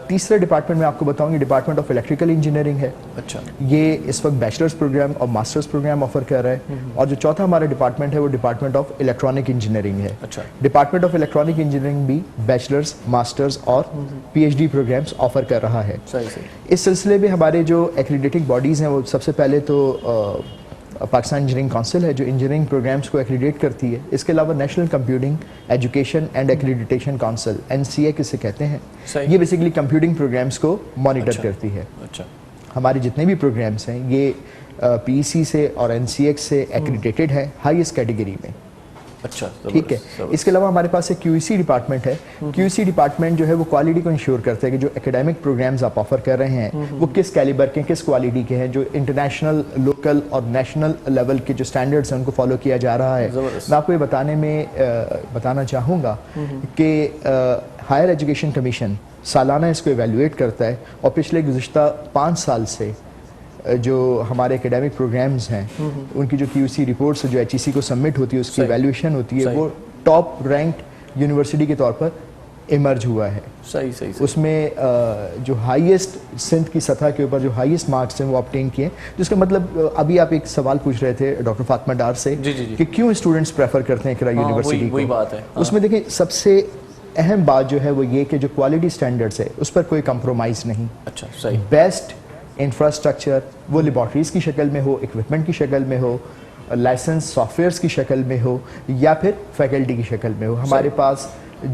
تیسرے ڈپارٹمنٹ میں آپ کو بتاؤں گی, ڈپارٹمنٹ آف الیکٹریکل انجینئرنگ ہے. اچھا, یہ اس وقت بیچلرز پروگرام اور ماسٹرز پروگرام آفر کر رہا ہے. اور جو چوتھا ہمارا ڈپارٹمنٹ ہے وہ ڈپارٹمنٹ آف الیکٹرانک انجینئرنگ ہے. ڈپارٹمنٹ آف الیکٹرانک انجینئرنگ بھی بیچلرز, ماسٹرز اور P H D programs offer کر رہا ہے. اس سلسلے میں ہمارے جو ایکریڈیٹنگ باڈیز ہیں وہ سب سے پہلے تو پاکستان انجینئرنگ کونسل ہے جو انجینئرنگ پروگرامس کو ایکریڈیٹ کرتی ہے. اس کے علاوہ national computing education and accreditation council NCA کسے کہتے ہیں, یہ بیسیکلی کمپیوٹنگ پروگرامس کو مانیٹر کرتی ہے. ہمارے جتنے بھی پروگرامس ہیں یہ PEC سے اور NCX سے ایکریڈیٹڈ ہے ہائیسٹ کیٹیگری میں. اچھا, ٹھیک ہے. اس کے علاوہ ہمارے پاس ایک QEC ڈپارٹمنٹ ہے. QEC ڈپارٹمنٹ جو ہے وہ کوالٹی کو انشور کرتا ہے کہ جو اکیڈیمک پروگرامز آپ آفر کر رہے ہیں وہ کس کیلیبر کے, کس کوالٹی کے ہیں, جو انٹرنیشنل, لوکل اور نیشنل لیول کے جو سٹینڈرڈز ہیں ان کو فالو کیا جا رہا ہے. میں آپ کو یہ بتانا چاہوں گا کہ ہائر ایجوکیشن کمیشن سالانہ اس کو ایویلویٹ کرتا ہے, اور پچھلے گزشتہ 5 سال سے جو ہمارے اکیڈیمک پروگرامز ہیں ان کی جو QC رپورٹس جو HEC کو سبمٹ ہوتی ہے اس کی ایویلویشن ہوتی ہے, وہ ٹاپ رینکڈ یونیورسٹی کے طور پر ایمرج ہوا ہے. اس میں جو ہائیسٹ سندھ کی سطح کے اوپر جو ہائیسٹ مارکس ہیں وہ آبٹین کیے, جس کا مطلب ابھی آپ ایک سوال پوچھ رہے تھے ڈاکٹر فاطمہ ڈار سے کہ کیوں اسٹوڈنٹس پریفر کرتے ہیں اقرا یونیورسٹی کو. اس میں دیکھیں سب سے اہم بات جو ہے وہ یہ کہ جو کوالٹی سٹینڈرڈس ہے اس پر کوئی کمپرومائز نہیں. بیسٹ انفراسٹرکچر, وہ لیبارٹریز کی شکل میں ہو, اکوپمنٹ کی شکل میں ہو, لائسنس سافٹ ویئرس کی شکل میں ہو, یا پھر فیکلٹی کی شکل میں ہو. ہمارے پاس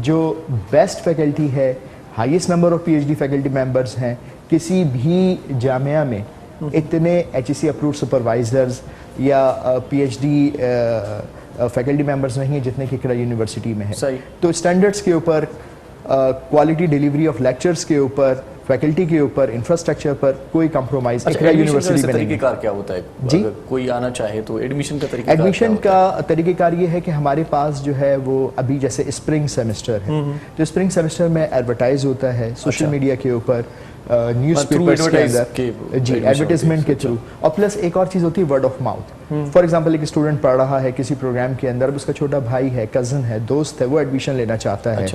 جو بیسٹ فیکلٹی ہے, highest number of PhD faculty members ہیں. کسی بھی جامعہ میں اتنے HEC اپرووڈ سپروائزرز یا PhD فیکلٹی ممبرز نہیں ہیں جتنے کہ اقرا یونیورسٹی میں ہے. تو اسٹینڈرڈس کے اوپر, کوالٹی ڈیلیوری آف لیکچرز کے اوپر, فیکلٹی کے اوپر, انفراسٹرکچر پر کوئی کمپرومائز اقرا یونیورسٹی میں نہیں. طریقہ کار کیا ہوتا ہے جی, اگر کوئی آنا چاہے تو ایڈمیشن کا طریقہ ایڈمیشن کا طریقہ کار یہ ہے کہ ہمارے پاس جو ہے وہ ابھی جیسے اسپرنگ سیمسٹر ہے, تو اسپرنگ سیمسٹر میں ایڈورٹائز ہوتا ہے سوشل میڈیا کے اوپر, نیوز پیپرز کے اندر, جی ایڈورٹائزمنٹ کے تھرو, اور پلس ایک اور چیز ہوتی ہے word of mouth. For example ایک اسٹوڈنٹ پڑھ رہا ہے کسی پروگرام کے اندر, اب اس کا چھوٹا بھائی ہے, کزن ہے, دوست ہے, وہ ایڈمیشن لینا چاہتا ہے,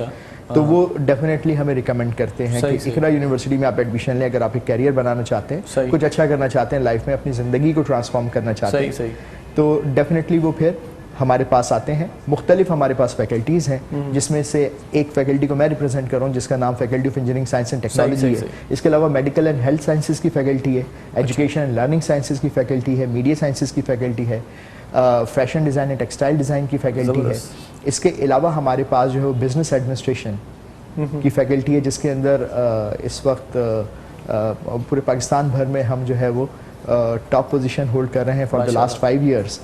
تو وہ ڈیفینیٹلی ہمیں ریکمینڈ کرتے ہیں کہ اقرا یونیورسٹی میں آپ ایڈمیشن لیں اگر آپ ایک کیریئر بنانا چاہتے ہیں, کچھ اچھا کرنا چاہتے ہیں لائف میں, اپنی زندگی کو ٹرانسفارم کرنا چاہتے ہیں, تو ڈیفینیٹلی وہ پھر ہمارے پاس آتے ہیں. مختلف ہمارے پاس فیکلٹیز ہیں, جس میں سے ایک فیکلٹی کو میں ریپرزینٹ کر رہا ہوں جس کا نام faculty of engineering science and technology ہے. اس کے علاوہ میڈیکل اینڈ ہیلتھ سائنسز کی فیکلٹی ہے, ایجوکیشن اینڈ لرننگ سائنسز کی فیکلٹی ہے, میڈیا سائنسز کی فیکلٹی ہے, fashion design and textile design کی فیکلٹی ہے. اس کے علاوہ ہمارے پاس جو ہے بزنس ایڈمنسٹریشن کی فیکلٹی ہے, جس کے اندر اس وقت پورے پاکستان بھر میں ہم جو ہے وہ ٹاپ پوزیشن ہولڈ کر رہے ہیں فار دا لاسٹ 5 ایئرس.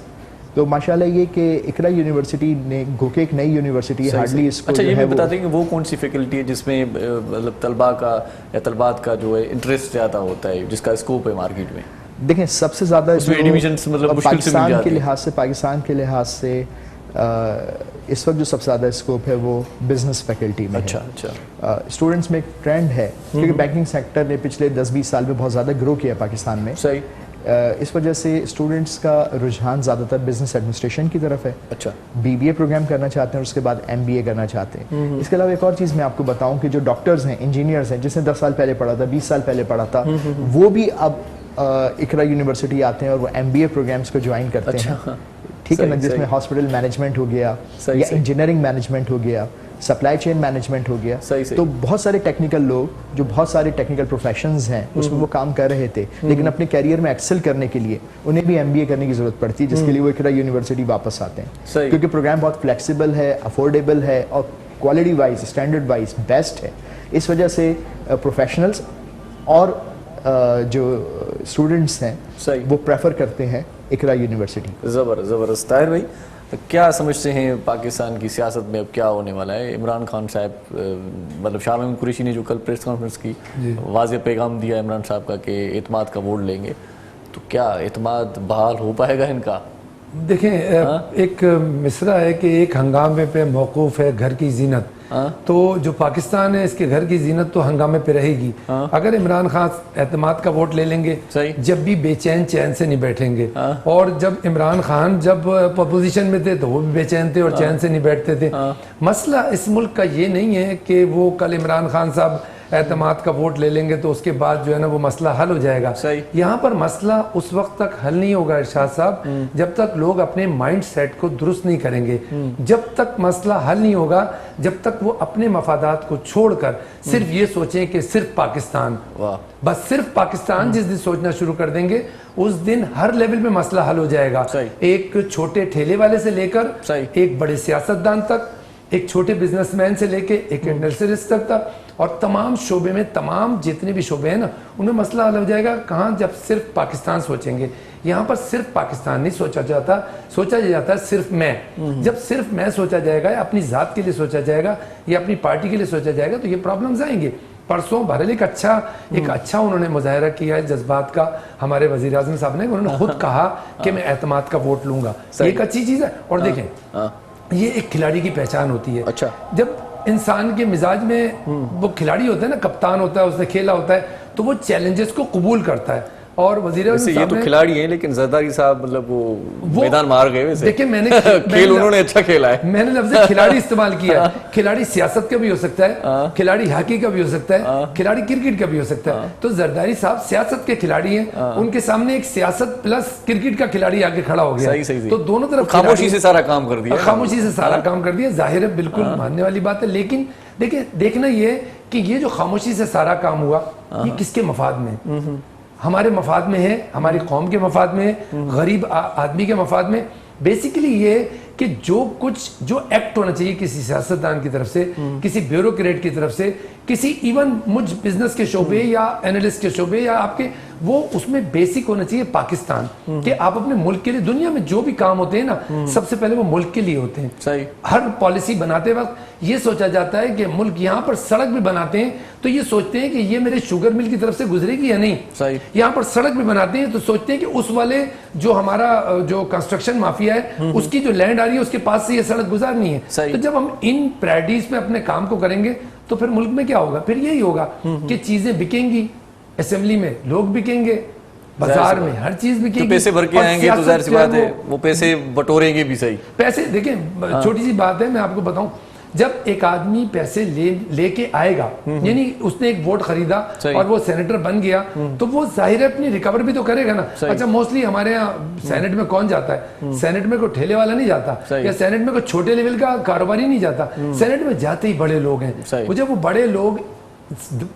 تو ماشاءاللہ یہ کہ اقرا یونیورسٹی نے گو کہ ایک نئی یونیورسٹی ہے, ہارڈلی اس کو. اچھا, یہ بھی بتا دیں کہ وہ کون سی فیکلٹی ہے جس میں مطلب طلباء کا یا طلبات کا جو ہے انٹرسٹ زیادہ ہوتا ہے, جس کا اسکوپ ہے مارکیٹ میں؟ دیکھیں سب سے زیادہ پاکستان کے لحاظ سے اس وقت جو سب سے زیادہ اسکوپ ہے وہ بزنس فیکلٹی میں. اچھا, اسٹوڈنٹس میں ایک ٹرینڈ ہے کیونکہ بینکنگ سیکٹر نے پچھلے 10-20 سال میں بہت زیادہ گرو کیا پاکستان میں. صحیح. اس وجہ سے اسٹوڈنٹس کا رجحان زیادہ تر بزنس ایڈمنسٹریشن کی طرف ہے. اچھا, BBA پروگرام کرنا چاہتے ہیں اور اس کے بعد MBA کرنا چاہتے ہیں. اس کے علاوہ ایک اور چیز میں آپ کو بتاؤں کہ جو ڈاکٹرز ہیں, انجینئرز ہیں, جس نے 10 سال پہلے پڑھا تھا, 20 سال پہلے پڑھا تھا, وہ بھی اب اقرا یونیورسٹی آتے ہیں اور وہ MBA پروگرامس کو جوائن کرتے ہیں. ٹھیک ہے نا, جس میں ہاسپٹل مینجمنٹ ہو گیا یا انجینئرنگ مینجمنٹ ہو گیا, سپلائی چین مینجمنٹ ہو گیا. تو بہت سارے ٹیکنیکل لوگ جو بہت سارے ٹیکنیکل پروفیشنز ہیں اس میں وہ کام کر رہے تھے, لیکن اپنے کیریئر میں ایکسل کرنے کے لیے انہیں بھی MBA کرنے کی ضرورت پڑتی ہے, جس کے لیے وہ اقرا یونیورسٹی واپس آتے ہیں, کیونکہ پروگرام بہت فلیکسیبل ہے, افورڈیبل ہے اور quality wise, standard wise best ہے. اس وجہ سے پروفیشنلز اور جو اسٹوڈنٹس ہیں وہ پریفر کرتے ہیں اقرا یونیورسٹی. زبردست. طاہر بھائی, کیا سمجھتے ہیں پاکستان کی سیاست میں اب کیا ہونے والا ہے؟ عمران خان صاحب مطلب شاہ محمود قریشی نے جو کل پریس کانفرنس کی واضح پیغام دیا عمران صاحب کا کہ اعتماد کا ووٹ لیں گے، تو کیا اعتماد بحال ہو پائے گا ان کا؟ دیکھیں ایک مصرع ہے کہ ایک ہنگامے پہ موقوف ہے گھر کی زینت، تو جو پاکستان ہے اس کے گھر کی زینت تو ہنگامے پہ رہے گی. اگر عمران خان اعتماد کا ووٹ لے لیں گے جب بھی بے چین سے نہیں بیٹھیں گے، اور جب عمران خان جب اپوزیشن میں تھے تو وہ بھی بے چین تھے اور چین سے نہیں بیٹھتے تھے. مسئلہ اس ملک کا یہ نہیں ہے کہ وہ کل عمران خان صاحب اعتماد کا ووٹ لے لیں گے تو اس کے بعد جو ہے نا وہ مسئلہ حل ہو جائے گا. یہاں پر مسئلہ اس وقت تک حل نہیں ہوگا ارشاد صاحب جب تک لوگ اپنے مائنڈ سیٹ کو درست نہیں کریں گے. جب تک مسئلہ حل نہیں ہوگا جب تک وہ اپنے مفادات کو چھوڑ کر صرف یہ سوچیں کہ صرف پاکستان، بس صرف پاکستان جس دن سوچنا شروع کر دیں گے اس دن ہر لیول میں مسئلہ حل ہو جائے گا. ایک چھوٹے ٹھیلے والے سے لے کر ایک بڑے سیاستدان تک، ایک چھوٹے بزنس مین سے لے کے ایک انڈسٹریلسٹ تک، اور تمام شعبے میں تمام جتنے بھی شعبے ہیں نا ان میں مسئلہ حل ہو جائے گا. کہاں؟ جب صرف پاکستان سوچیں گے. یہاں پر صرف پاکستان نہیں سوچا جاتا ہے صرف میں. جب صرف میں سوچا جائے گا یا اپنی ذات کے لیے سوچا جائے گا یا اپنی پارٹی کے لیے سوچا جائے گا تو یہ پرابلمز آئیں گے. پرسوں بہرحال ایک اچھا انہوں نے مظاہرہ کیا ہے جذبات کا ہمارے وزیر اعظم صاحب نے. انہوں نے خود کہا کہ میں اعتماد کا ووٹ لوں گا. ایک اچھی چیز ہے. اور دیکھیں یہ ایک کھلاڑی کی پہچان ہوتی ہے. جب انسان کے مزاج میں وہ کھلاڑی ہوتا ہے نا، کپتان ہوتا ہے، اس نے کھیلا ہوتا ہے تو وہ چیلنجز کو قبول کرتا ہے. اور وزیر اعظم یہ تو کھلاڑی ہیں لیکن زرداری صاحب مطلب وہ میدان مار گئے ویسے. دیکھیں میں نے کھیل انہوں نے اچھا کھیلا ہے. میں نے لفظ کھلاڑی استعمال کیا ہے. کھلاڑی سیاست کا بھی ہو سکتا ہے، کھلاڑی ہاکی کا بھی ہو سکتا ہے، کھلاڑی کرکٹ کا بھی ہو سکتا ہے. تو زرداری صاحب سیاست کے کھلاڑی ہیں. ان کے سامنے ایک سیاست پلس کرکٹ کا کھلاڑی آگے کھڑا ہو گیا. تو دونوں طرف خاموشی سے سارا کام کر دیا. خاموشی سے سارا کام کر دیا. ظاہر ہے بالکل ماننے والی بات ہے. لیکن دیکھیں دیکھنا یہ کہ یہ جو خاموشی سے سارا کام ہوا یہ کس کے مفاد میں؟ ہمارے مفاد میں ہے، ہماری قوم کے مفاد میں ہے، غریب آدمی کے مفاد میں. بیسیکلی یہ کہ جو ایکٹ ہونا چاہیے کسی سیاستدان کی طرف سے، کسی بیوروکریٹ کی طرف سے، کسی ایون مجھ بزنس کے شعبے یا اینالسٹ کے شعبے یا آپ کے، وہ اس میں بیسک ہونا چاہیے پاکستان کہ آپ اپنے ملک کے لیے. دنیا میں جو بھی کام ہوتے ہیں نا سب سے پہلے وہ ملک کے لیے ہوتے ہیں. ہر پالیسی بناتے وقت یہ سوچا جاتا ہے کہ ملک یہاں پر سڑک بھی بناتے ہیں تو یہ سوچتے ہیں کہ یہ میرے شوگر مل کی طرف سے گزرے گی یا نہیں. یہاں پر سڑک بھی بناتے ہیں تو سوچتے ہیں کہ اس والے جو ہمارا جو کنسٹرکشن مافیا ہے اس کی جو لینڈ آ رہی ہے اس کے پاس سے یہ سڑک گزارنی ہے. تو جب ہم ان پریڈیز میں اپنے کام کو کریں گے تو پھر ملک میں کیا ہوگا؟ پھر یہی ہوگا کہ چیزیں بکیں گی، اسمبلی میں لوگ بکیں گے، بازار میں ہر چیز بکے گی. پیسے بھر کے آئیں گے تو ظاہر سی بات ہے وہ پیسے بٹوریں گے بھی. صحیح پیسے دیکھیں چھوٹی سی بات ہے میں آپ کو بتاؤں. جب ایک آدمی پیسے لے کے آئے گا، یعنی اس نے ایک ووٹ خریدا اور وہ سینیٹر بن گیا تو وہ ظاہر ہے اپنی ریکور بھی تو کرے گا نا. اچھا موسٹلی ہمارے یہاں سینٹ میں کون جاتا ہے؟ سینٹ میں کوئی ٹھیلے والا نہیں جاتا یا سینٹ میں کوئی چھوٹے لیول کا کاروباری نہیں جاتا. سینٹ میں جاتے ہی بڑے لوگ ہیں. جب وہ بڑے لوگ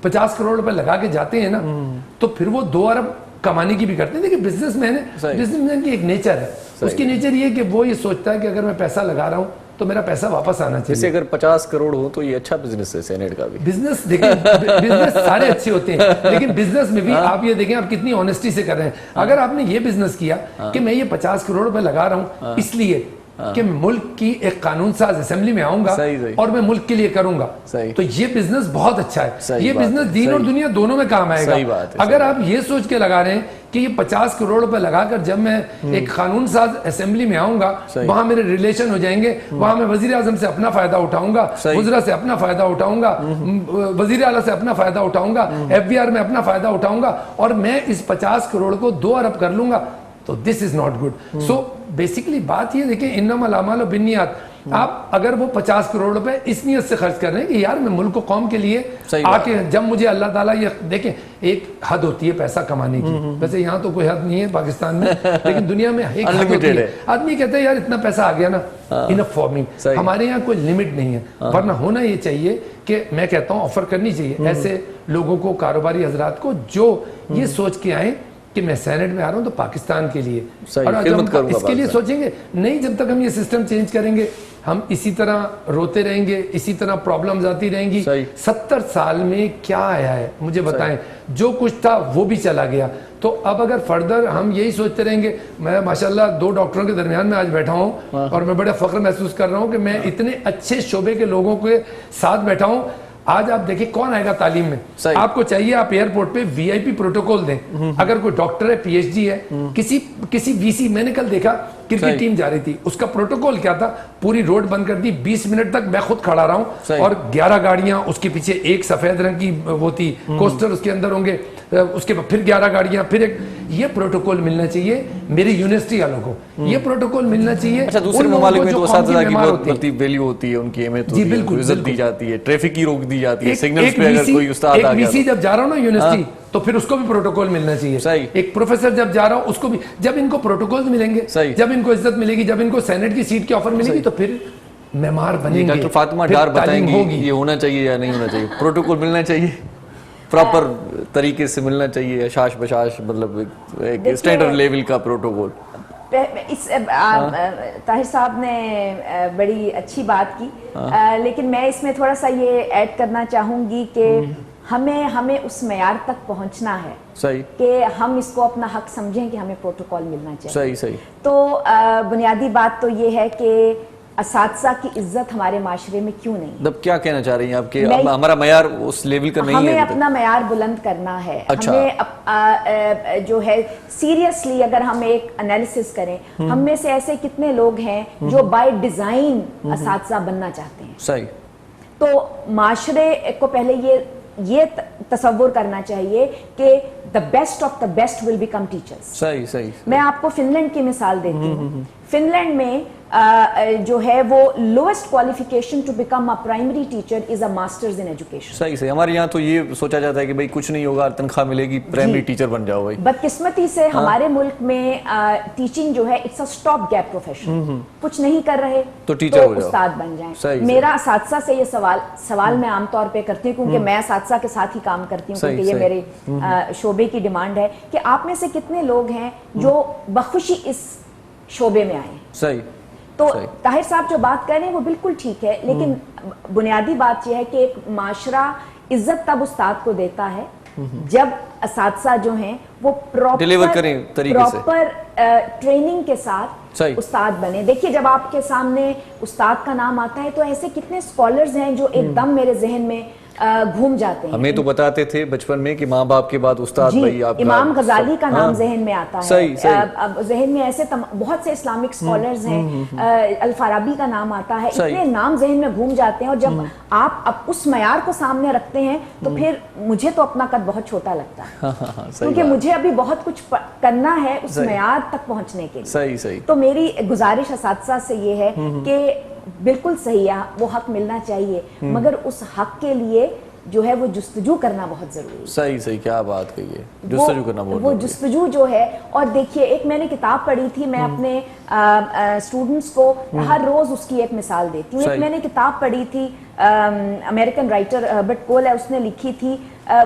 50 کروڑ روپے لگا کے جاتے ہیں نا تو پھر وہ 2 ارب کمانے کی بھی کرتے ہیں. دیکھیں بزنس مین کی ایک نیچر ہے. اس کی نیچر یہ کہ وہ یہ سوچتا ہے کہ اگر میں پیسہ لگا رہا ہوں تو میرا پیسہ واپس آنا چاہیے. جیسے اگر 50 کروڑ ہو تو یہ اچھا بزنس ہے سینیٹ کا بھی. بزنس دیکھیں بزنس سارے اچھے ہوتے ہیں لیکن بزنس میں بھی آپ یہ دیکھیں آپ کتنی آنیسٹی سے کر رہے ہیں. اگر آپ نے یہ بزنس کیا کہ میں یہ 50 کروڑ روپے لگا رہا ہوں اس لیے کہ ملک کی ایک قانون ساز اسمبلی میں آؤں گا اور میں ملک کے لیے کروں گا تو یہ بزنس بہت اچھا ہے. یہ بزنس دین اور دنیا دونوں میں کام آئے گا. اگر آپ یہ سوچ کے لگا رہے ہیں کہ یہ 50 کروڑ روپے لگا کر جب میں ایک قانون ساز اسمبلی میں آؤں گا وہاں میرے ریلیشن ہو جائیں گے، وہاں میں وزیر اعظم سے اپنا فائدہ اٹھاؤں گا، وزراء سے اپنا فائدہ اٹھاؤں گا، وزیر اعلیٰ سے اپنا فائدہ اٹھاؤں گا، FBR میں اپنا فائدہ اٹھاؤں گا اور میں اس 50 کروڑ کو 2 ارب کر لوں گا تو this is not good. So basically بات یہ دیکھیں انما الاعمال بالنیات. آپ اگر وہ 50 کروڑ روپے اس نیت سے خرچ کر رہے ہیں کہ یار میں ملک و قوم کے لیے آ کے جب مجھے اللہ تعالیٰ یہ دیکھیں ایک حد ہوتی ہے پیسہ کمانے کی. ویسے یہاں تو کوئی حد نہیں ہے پاکستان میں لیکن دنیا میں ایک حد ہوتی ہے. آدمی کہتا ہے یار اتنا پیسہ آ گیا نا انف فار می. ہمارے یہاں کوئی لمٹ نہیں ہے ورنہ ہونا یہ چاہیے کہ میں کہتا ہوں آفر کرنی چاہیے ایسے لوگوں کو، کاروباری حضرات کو جو یہ سوچ کے آئیں کہ میں سینٹ میں آ رہا ہوں تو پاکستان کے لیے اور اس کے لیے سوچیں گے. نہیں جب تک ہم یہ سسٹم چینج کریں گے ہم اسی طرح روتے رہیں گے، اسی طرح پرابلمز آتی رہیں گی. 70 سال میں کیا آیا ہے مجھے بتائیں؟ جو کچھ تھا وہ بھی چلا گیا. तो अब अगर फर्दर हम यही सोचते रहेंगे, मैं माशाल्लाह 2 डॉक्टरों के दरमियान में आज बैठा हूँ और मैं बड़ा फख्र महसूस कर रहा हूँ कि मैं इतने अच्छे शोबे के लोगों के साथ बैठा हूँ। आज आप देखिए कौन आएगा तालीम में, आपको चाहिए आप एयरपोर्ट पे वीआईपी प्रोटोकॉल दें। अगर कोई डॉक्टर है, पीएचडी है, किसी वीसी, मैंने कल देखा क्रिकेट टीम जा रही थी, उसका प्रोटोकॉल क्या था, पूरी रोड बंद कर दी, 20 मिनट तक मैं खुद खड़ा रहा हूं और 11 गाड़ियां, उसके पीछे एक सफेद रंग की वो थी कोस्टर उसके अंदर होंगे, उसके बाद फिर 11 गाड़ियां, फिर एक, ये प्रोटोकॉल मिलना चाहिए मेरी यूनिवर्सिटी वालों को, ये प्रोटोकॉल मिलना चाहिए। अच्छा, दूसरे ममालिक में तो असातिज़ा की बहुत बढ़ती वैल्यू होती है, उनकी अहमियत होती है, बिल्कुल इज्जत दी जाती है, ट्रैफिक की रोक दी जाती है, सिग्नल्स पे अगर कोई उस्ताद आ गया, जब जा रहा हूं ना यूनिवर्सिटी तो फिर उसको भी प्रोटोकॉल मिलना चाहिए। सही। एक प्रोफेसर जब जा रहा हूं उसको भी, जब इनको प्रोटोकॉल मिलेंगे, जब इनको इज्जत मिलेगी, जब इनको सेनेट की सीट की ऑफर मिलेगी, तो फिर मेमार बनेंगे। डॉक्टर फातिमा डार बताएंगी ये होना चाहिए या नहीं होना चाहिए, प्रोटोकॉल मिलना चाहिए, प्रॉपर तरीके से मिलना चाहिए, अशाश बशाश, मतलब एक स्टैंडर्ड लेवल का प्रोटोकॉल। इस ताहिर साहब ने बड़ी अच्छी बात की, लेकिन मैं इसमें थोड़ा सा ये ऐड करना चाहूँगी कि हमें उस मेयार तक पहुंचना है, सही, कि हम इसको अपना हक समझें कि हमें प्रोटोकॉल मिलना चाहिए। सही सही। तो बुनियादी बात तो ये है कि असातिज़ा की इज्जत हमारे माशरे में क्यों नहीं? मतलब क्या कहना चाह रही हैं आप कि हमारा मेयार उस लेवल का नहीं है? हमें अपना मेयार बुलंद करना है। अच्छा। हमें जो है सीरियसली अगर हम एक एनालिसिस करें, हम में से ऐसे कितने लोग हैं जो बाय डिजाइन असातिज़ा बनना चाहते हैं। सही। तो माशरे को पहले ये तसव्वुर करना चाहिए कि the best of the best will become teachers. सही सही। मैं आपको फिनलैंड की मिसाल देती हूँ। फिनलैंड में जो है वो lowest qualification to become a primary teacher is a masters in education. सही सही। हमारे यहाँ तो ये सोचा जाता है कि भाई कुछ नहीं होगा, तनख्वाह मिलेगी, प्राइमरी टीचर बन जाओ भाई। बदकिस्मती से हमारे मुल्क में टीचिंग जो है it's a stop gap profession. कुछ नहीं कर रहे तो टीचर हो जाओ, उस्ताद बन जाएं। मेरा असातिज़ा से ये सवाल मैं आमतौर पे करती हूँ, क्योंकि मैं असातिज़ा के साथ ही काम करती हूँ, क्योंकि ये मेरे शोबे की डिमांड है कि आप में से कितने लोग हैं जो बखुशी इस शोबे में आए। सही। तो ताहिर साहब जो बात कर रहे हैं वो बिल्कुल ठीक है, लेकिन बुनियादी बात यह है कि एक माशरा इज्जत तब उस्ताद को देता है जब असातिज़ा जो हैं वो प्रॉपर ट्रेनिंग के साथ उस्ताद बने। देखिए, जब आपके सामने उस्ताद का नाम आता है तो ऐसे कितने स्कॉलर्स हैं जो एकदम मेरे जहन में घूम जाते हैं। हमें तो बताते थे बचपन में कि माँ बाप के बाद उस्ताद भाई आपका, इमाम गजाली का नाम जहन में आता है। सही, सही। अब जहन में ऐसे बहुत से इस्लामिक स्कॉलर्स हैं, अल फाराबी का नाम आता है, इतने नाम जहन में घूम जाते हैं। और जब आप अब उस मयार को सामने रखते हैं तो फिर मुझे तो अपना कद बहुत छोटा लगता है, क्योंकि मुझे अभी बहुत कुछ करना है उस मयार तक पहुंचने के लिए। सही सही। तो मेरी गुजारिश असातिज़ा से ये है कि बिल्कुल सही है, वो हक मिलना चाहिए, मगर उस हक के लिए जो है वो जुस्तजू करना बहुत जरूरी है। सही सही, क्या बात कही है, जुस्तजू करना बहुत वो जुस्तजू जो है। और देखिए, एक मैंने किताब पढ़ी थी, मैं अपने स्टूडेंट्स को हर रोज उसकी एक मिसाल देती हूँ। एक मैंने किताब पढ़ी थी, अमेरिकन राइटर हर्बर्ट कोल है, उसने लिखी थी,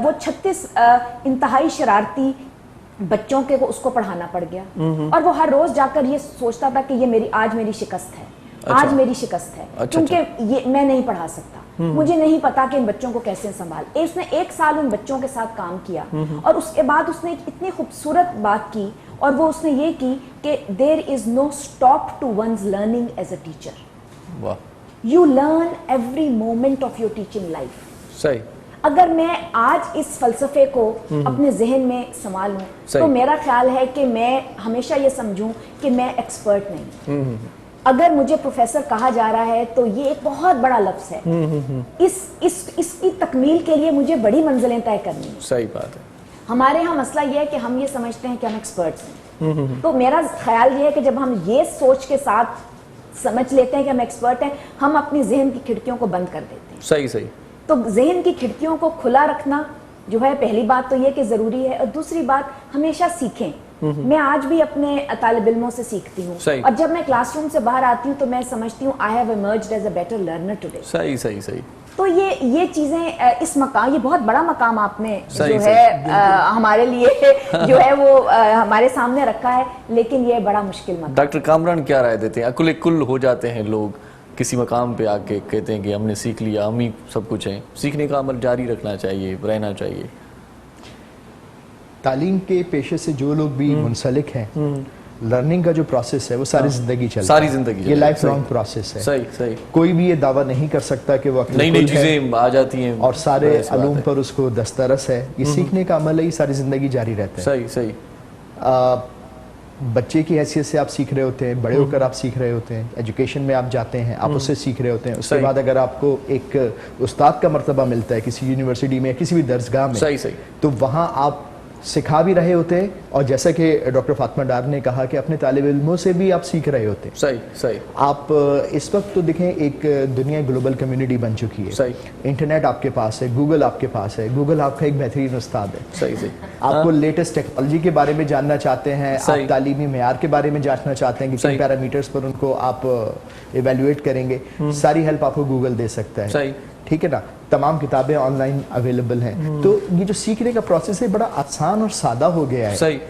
वो 36 इंतहाई शरारती बच्चों के को उसको पढ़ाना पड़ गया, और वो हर रोज जाकर ये सोचता था कि ये आज मेरी शिकस्त है। आज मेरी शिकस्त है, क्योंकि ये मैं नहीं पढ़ा सकता, मुझे नहीं पता कि इन बच्चों को कैसे संभाल। उसने 1 साल उन बच्चों के साथ काम किया, और उसके बाद उसने एक इतनी खूबसूरत बात की, और वो उसने ये की कि there is no stop to one's learning as a teacher. वाह। You learn every moment of your teaching life. सही। अगर मैं आज इस फलसफे को अपने जहन में संभालूं, तो मेरा ख्याल है कि मैं हमेशा ये समझूं कि मैं एक्सपर्ट नहीं। अगर मुझे प्रोफेसर कहा जा रहा है तो ये एक बहुत बड़ा लफ्ज है। इसकी तकमील के लिए मुझे बड़ी मंजिलें तय करनी है। सही बात है। हमारे यहाँ मसला ये है कि हम ये समझते हैं कि हम एक्सपर्ट्स हैं। तो मेरा ख्याल ये है कि जब हम ये सोच के साथ समझ लेते हैं कि हम एक्सपर्ट हैं, हम अपनी जहन की खिड़कियों को बंद कर देते हैं। सही सही। तो जहन की खिड़कियों को खुला रखना जो है, पहली बात तो ये कि जरूरी है, और दूसरी बात हमेशा सीखें। मैं आज भी अपने तालिब इल्मों से सीखती हूँ, और जब मैं क्लासरूम से बाहर आती हूँ तो मैं समझती हूँ I have emerged as a better learner today. सही सही सही। तो ये चीजें, इस मकाम, ये बहुत बड़ा मकाम आपने जो है हमारे लिए जो है वो हमारे सामने रखा है, लेकिन ये बड़ा मुश्किल मकाम। डॉक्टर कामरान क्या राय देते हैं? अकुल कुल हो जाते हैं लोग किसी मकाम पे आके, कहते हैं कि हमने सीख लिया, हम ही सब कुछ हैं। सीखने का अमल जारी रखना चाहिए, रहना चाहिए। तालीम के पेशे से जो लोग भी मुंसलिक हैं, लर्निंग का जो प्रोसेस है वो सारी जिंदगी चलता सारी है। जिंदगी ये चलता है, लाइफ सही। लॉन्ग प्रोसेस है। सही सही। कोई भी ये दावा नहीं कर सकता कि वो नई नई चीजें आ जाती हैं और सारे बड़ी सी बात अलूम है। पर उसको दस्तरस है। ये सीखने का अमल है, ये सारी जिंदगी जारी रहता है। सही सही। बच्चे की हैसियत से आप सीख रहे होते हैं, बड़े होकर आप सीख रहे होते हैं, एजुकेशन में आप जाते हैं, आप उससे सीख रहे होते हैं। उसके सही। बाद अगर आपको एक उस्ताद का मर्तबा मिलता है किसी यूनिवर्सिटी में, किसी भी दरसगाह में, सही सही। तो वहाँ आप सिखा भी रहे होते हैं, और जैसा कि डॉक्टर फातिमा डार ने कहा कि अपने तालिब इल्मों से भी आप सीख रहे होते हैं। सही सही। आप इस वक्त तो देखें एक दुनिया ग्लोबल कम्युनिटी बन चुकी है। सही। इंटरनेट आपके पास है, गूगल आपके पास है, गूगल आपका एक बेहतरीन उस्ताद है। सही सही। आपको लेटेस्ट टेक्नोलॉजी के बारे में जानना चाहते हैं, सही। आप तालीमी मेयार के बारे में जानना चाहते हैं कि सही। किन पैरामीटर्स पर उनको आप इवेल्युएट करेंगे, सारी हेल्प आपको गूगल दे सकता है। सही। ठीक है ना, तमाम किताबें ऑनलाइन अवेलेबल हैं। तो ये जो सीखने का प्रोसेस है बड़ा आसान और सादा हो गया है। सही।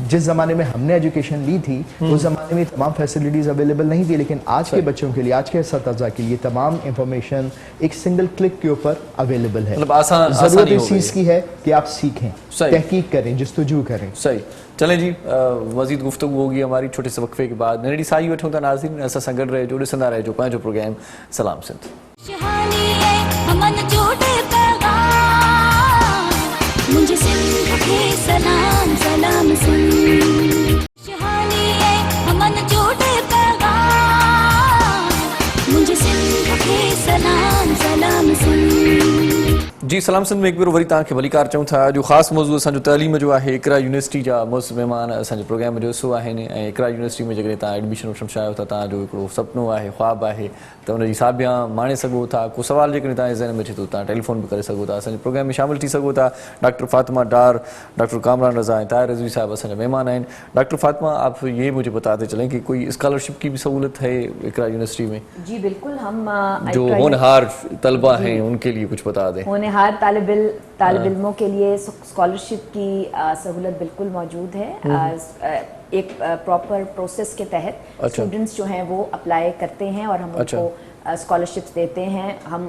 जिस ज़माने में हमने एजुकेशन ली थी उस ज़माने में तमाम फैसिलिटीज़ अवेलेबल नहीं थी, लेकिन आज के बच्चों के लिए, आज के इस्तिज़ा के लिए तमाम इंफॉर्मेशन एक सिंगल क्लिक के ऊपर अवेलेबल है। मतलब आसान ज़रूरत आसानी इस हो गई चीज़ की है कि आप सीखें, सही। तहकीक करें, जस्तजू करें। सही। चलें जी, मज़ीद गुफ्तगू होगी हमारी छोटे से वक्फे के बाद। नरेडी साई वठूं था नाज़रीन, ऐसा संगड़ रहे जो ॾिसंदा रहे जो पंहिंजो प्रोग्राम सलाम सिंध। शहानी है हमन जोड़े पैगाम मुझे सिंध के सलाम सलाम सिंध। शहानी है हमन जोड़े पैगाम मुझे सिंध के सलाम सलाम सिंध। जी सलाम सिंध में एक बार वरी तव्हांखे भलीकार चऊं था। अॼु ख़ासि मौज़ूअ असांजो तइलीम जो आहे। इकरा यूनिवर्सिटी जा मुज़ महिमान असांजे प्रोग्राम जो हिसो आहिनि, ऐं इकरा यूनिवर्सिटी में जेकॾहिं तव्हां एडमिशन वठणु चाहियो था, तव्हांजो हिकिड़ो सुपिनो आहे, ख़्वाबु आहे, त उनजी साबियां माणे सघो था। को सवाल जेकॾहिं तव्हांजे ज़हन में अचे थो, तव्हां टेलीफोन बि करे सघो था, असांजे प्रोग्राम में शामिल थी सघो था। डॉक्टर फातिमा डार, डॉक्टर कामरान रज़ा ऐं ताहिर रिज़वी साहब असांजा महिमान आहिनि। डॉक्टर फातिमा, आप ये मुझे बताते चलें कि कोई स्कॉलरशिप की भी सहूलत है इकरा यूनिवर्सिटी में? जी बिल्कुल, हम जो होनहार तलबा हैं उनके लिए कुछ बता दें। होनहार तालिब इल्मों के लिए स्कॉलरशिप की सहूलत बिल्कुल मौजूद है। एक प्रॉपर प्रोसेस के तहत स्टूडेंट्स जो हैं वो अप्लाई करते हैं और हम उनको स्कॉलरशिप्स देते हैं। हम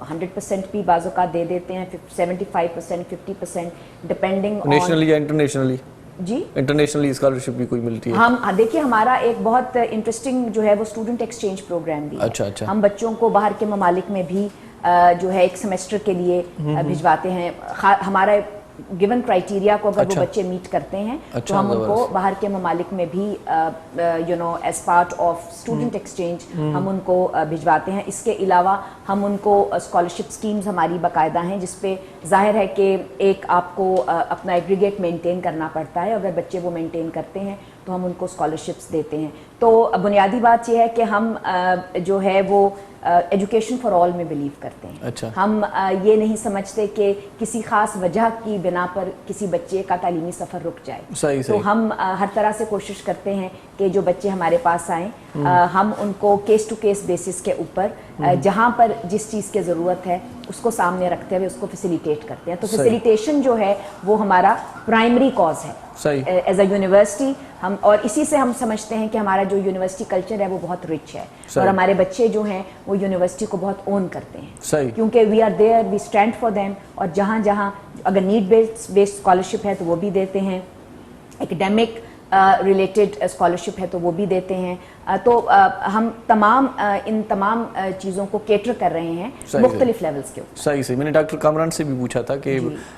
100% भी बाज़ औक़ात दे देते हैं, 75%, 50% डिपेंडिंग ऑन। नेशनली या इंटरनेशनली? जी, इंटरनेशनली स्कॉलरशिप भी कोई मिलती है? हम देखिए, हमारा एक बहुत इंटरेस्टिंग जो है वो स्टूडेंट एक्सचेंज प्रोग्राम भी है। अच्छा। हम बच्चों को बाहर के ममालिक में भी जो है एक सेमेस्टर के लिए भिजवाते हैं। हमारा गिवन क्राइटेरिया को अगर वो बच्चे मीट करते हैं तो हम उनको बाहर के ममालिक में भी as part of student exchange हम उनको भिजवाते हैं। इसके अलावा हम उनको स्कॉलरशिप स्कीम्स हमारी बाकायदा हैं, जिसपे जाहिर है कि एक आपको अपना एग्रीगेट मेंटेन करना पड़ता है। अगर बच्चे वो मेंटेन करते हैं तो हम उनको स्कॉलरशिप्स देते हैं। तो बुनियादी बात यह है कि हम जो है वो एजुकेशन फॉर ऑल में बिलीव करते हैं। अच्छा। हम ये नहीं समझते कि किसी खास वजह की बिना पर किसी बच्चे का तालीमी सफ़र रुक जाए। सही। तो हम हर तरह से कोशिश करते हैं कि जो बच्चे हमारे पास आएँ हम उनको केस टू केस बेसिस के ऊपर जहाँ पर जिस चीज़ की ज़रूरत है उसको सामने रखते हुए उसको फैसिलिटेट करते हैं। तो फैसिलिटेशन जो है वो हमारा प्राइमरी कॉज है एज अ यूनिवर्सिटी। हम और इसी से हम समझते हैं कि हमारा जो यूनिवर्सिटी कल्चर है वो बहुत रिच है और हमारे बच्चे जो हैं वो यूनिवर्सिटी को बहुत ओन करते हैं, क्योंकि we are there, we stand for them. और जहाँ जहाँ अगर नीड बेस्ड स्कॉलरशिप है तो वो भी देते हैं, एकेडमिक रिलेटेड स्कॉलरशिप है तो वो भी देते हैं। तो हम इन तमाम चीज़ों को केटर कर रहे हैं मुख्तलिफ लेवल्स के ऊपर। सही। मैंने डॉक्टर कामरान से भी पूछा था कि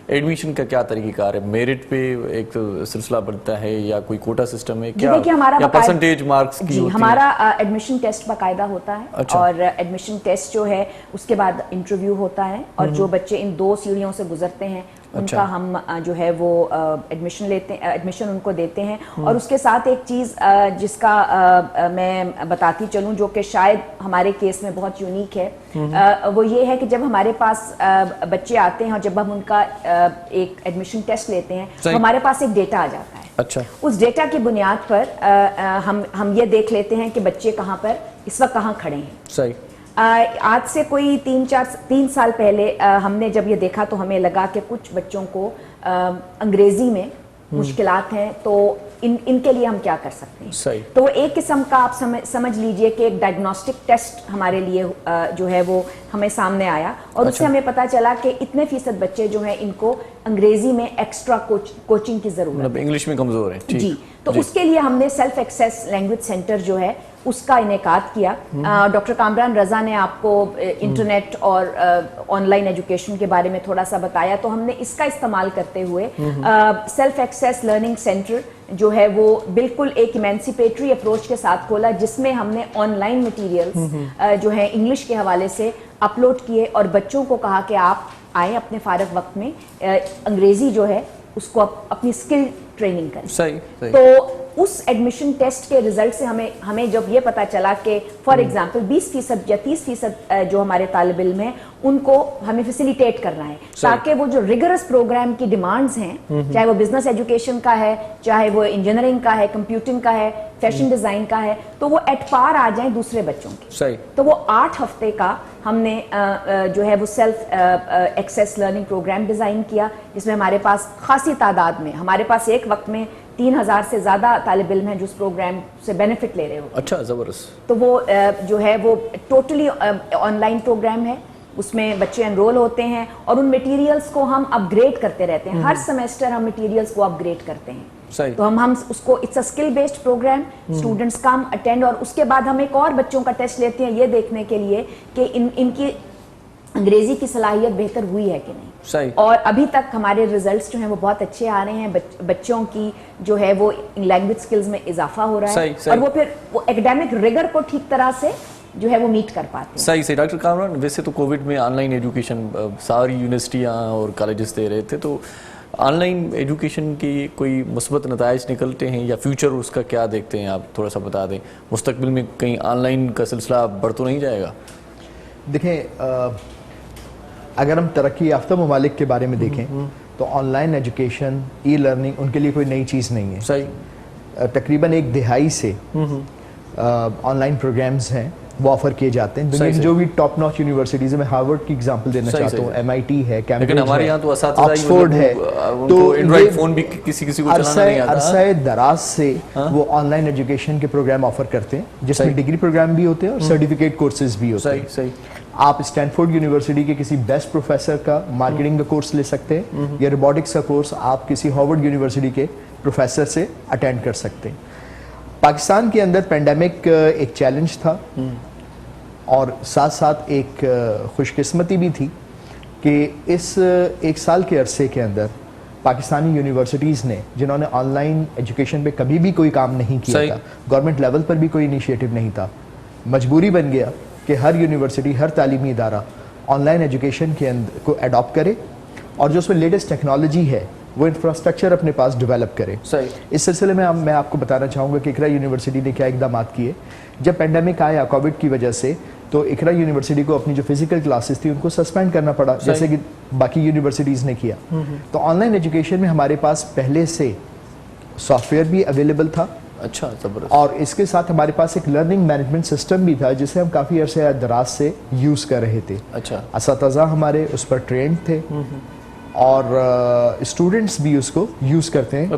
एडमिशन का क्या तरीक़ाकार है? मेरिट पे एक सिलसिला बनता है या कोई कोटा सिस्टम है क्या? देखिए, हमारा या परसेंटेज मार्क्स की होती है? हमारा एडमिशन टेस्ट बाकायदा होता है। अच्छा। और एडमिशन टेस्ट जो है उसके बाद इंटरव्यू होता है और जो बच्चे इन 2 सीढ़ियों से गुजरते हैं उनका हम जो है वो एडमिशन उनको देते हैं। और उसके साथ एक चीज़ जिसका मैं बताती चलूं जो कि शायद हमारे केस में बहुत यूनिक है, वो ये है कि जब हमारे पास बच्चे आते हैं और जब हम उनका एक एडमिशन टेस्ट लेते हैं तो हमारे पास एक डेटा आ जाता है। अच्छा। उस डेटा की बुनियाद पर हम ये देख लेते हैं कि बच्चे कहाँ पर इस वक्त कहाँ खड़े हैं। सही। आज से कोई 3 साल पहले हमने जब ये देखा तो हमें लगा कि कुछ बच्चों को अंग्रेजी में मुश्किलात हैं, तो इनके लिए हम क्या कर सकते हैं। सही। तो एक किस्म का आप समझ लीजिए कि एक डायग्नोस्टिक टेस्ट हमारे लिए जो है वो हमें सामने आया, और उससे हमें पता चला कि इतने फीसद बच्चे जो हैं इनको अंग्रेजी में एक्स्ट्रा कोचिंग की जरूरत मतलब इंग्लिश में कमजोर है। ठीक। जी, तो उसके लिए हमने सेल्फ एक्सेस लैंग्वेज सेंटर जो है उसका इनेकाद किया। डॉक्टर कामरान रजा ने आपको इंटरनेट और ऑनलाइन एजुकेशन के बारे में थोड़ा सा बताया, तो हमने इसका इस्तेमाल करते हुए सेल्फ एक्सेस लर्निंग सेंटर जो है वो बिल्कुल एक इमेंसिपेटरी अप्रोच के साथ खोला, जिसमें हमने ऑनलाइन मटेरियल्स जो है इंग्लिश के हवाले से अपलोड किए और बच्चों को कहा कि आप आए अपने फारग वक्त में अंग्रेजी जो है उसको अपनी स्किल ट्रेनिंग करें। सही, सही। तो उस एडमिशन टेस्ट के रिजल्ट से हमें जब ये पता चला कि फॉर एग्जांपल 20% या 30% जो हमारे तालिब इल्म हैं उनको हमें फैसिलिटेट करना है, ताकि वो जो रिगरस प्रोग्राम की डिमांड्स हैं, चाहे वो बिजनेस एजुकेशन का है, चाहे वो इंजीनियरिंग का है, कंप्यूटिंग का है, फैशन डिजाइन का है, तो वो एट पार आ जाएं दूसरे बच्चों के। सही। तो वो 8 हफ्ते का हमने जो है वो self access learning program design किया, जिसमें हमारे पास खासी तादाद में, हमारे पास एक वक्त में 3000 से ज्यादा तालिब इल्म हैं जो उस प्रोग्राम से बेनिफिट ले रहे हो। अच्छा, जबरदस्त। तो वो जो है वो टोटली ऑनलाइन प्रोग्राम है, उसमें बच्चे एनरोल होते हैं और उन मटेरियल्स को हम अपग्रेड करते रहते हैं। हर सेमेस्टर हम मटेरियल्स को अपग्रेड करते हैं। सही। तो हम उसको, it's a skill based program, students come attend, और उसके बाद हम एक और बच्चों का टेस्ट लेते हैं ये देखने के लिए कि इनकी अंग्रेजी की सलाहियत बेहतर हुई है कि नहीं। सही। और अभी तक हमारे रिजल्ट्स जो हैं वो बहुत अच्छे आ रहे हैं, बच्चों की जो है वो लैंग्वेज स्किल्स में इजाफा हो रहा है। सही, सही। और वो फिर वो एकेडमिक रिगर को ठीक तरह से जो है वो मीट कर पाते हैं। सही सही। डॉक्टर कामरान, वैसे तो कोविड में ऑनलाइन एजुकेशन सारी यूनिवर्सिटियाँ और कॉलेजेस दे रहे थे, तो ऑनलाइन एजुकेशन की कोई मुस्बत नताइज निकलते हैं या फ्यूचर उसका क्या देखते हैं, आप थोड़ा सा बता दें। मुस्तकबिल में कहीं ऑनलाइन का सिलसिला बढ़ तो नहीं जाएगा? देखें, अगर हम तरक्की याफ्ता ममालिक के बारे में देखें तो ऑनलाइन एजुकेशन, ई लर्निंग उनके लिए कोई नई चीज़ नहीं है। सही। तकरीबन एक दिहाई से ऑनलाइन प्रोग्राम्स हैं वो ऑफर किए जाते हैं। दुनिया की जो भी टॉप नॉच यूनिवर्सिटीज़ में हार्वर्ड की एग्जांपल देना चाहता हूँ, MIT है, कैम्ब्रिज है, हमारे यहाँ तो ऑक्सफोर्ड है, तो एंड्रॉइड फोन भी किसी को चलाना नहीं आता। अरसा दराज से वो ऑनलाइन एजुकेशन के प्रोग्राम ऑफर करते हैं, जिसमें डिग्री प्रोग्राम भी होते हैं और सर्टिफिकेट कोर्सेज भी होते हैं। सही। आप स्टैनफोर्ड यूनिवर्सिटी के किसी बेस्ट प्रोफेसर का मार्केटिंग का कोर्स ले सकते हैं, या रोबोटिक्स का कोर्स आप किसी हार्वर्ड यूनिवर्सिटी के प्रोफेसर से अटेंड कर सकते हैं। पाकिस्तान के अंदर पेंडेमिक एक चैलेंज था और साथ साथ एक खुशकिस्मती भी थी कि इस एक साल के अरसे के अंदर पाकिस्तानी यूनिवर्सिटीज़ ने, जिन्होंने ऑनलाइन एजुकेशन पे कभी भी कोई काम नहीं किया था, गवर्नमेंट लेवल पर भी कोई इनिशिएटिव नहीं था, मजबूरी बन गया कि हर यूनिवर्सिटी, हर तालीमी इदारा ऑनलाइन एजुकेशन के अंदर को अडॉप्ट करे और जो उसमें लेटेस्ट टेक्नोलॉजी है वो इंफ्रास्ट्रक्चर अपने पास डेवलप करे। सही। इस सिलसिले में मैं आपको बताना चाहूँगा कि इकरा यूनिवर्सिटी ने क्या इकदाम किए। जब पेंडेमिक आया कोविड की वजह से, तो इकरा यूनिवर्सिटी को अपनी जो फिजिकल क्लासेस थी उनको सस्पेंड करना पड़ा, जैसे कि बाकी यूनिवर्सिटीज़ ने किया। तो ऑनलाइन एजुकेशन में हमारे पास पहले से सॉफ्टवेयर भी अवेलेबल था। अच्छा, जबरदस्त। और इसके साथ हमारे पास एक लर्निंग मैनेजमेंट सिस्टम भी था जिसे हम काफ़ी अरसे दराज से यूज़ कर रहे थे। अच्छा। असातिज़ा हमारे उस पर ट्रेंड थे और स्टूडेंट्स भी उसको यूज़ करते हैं,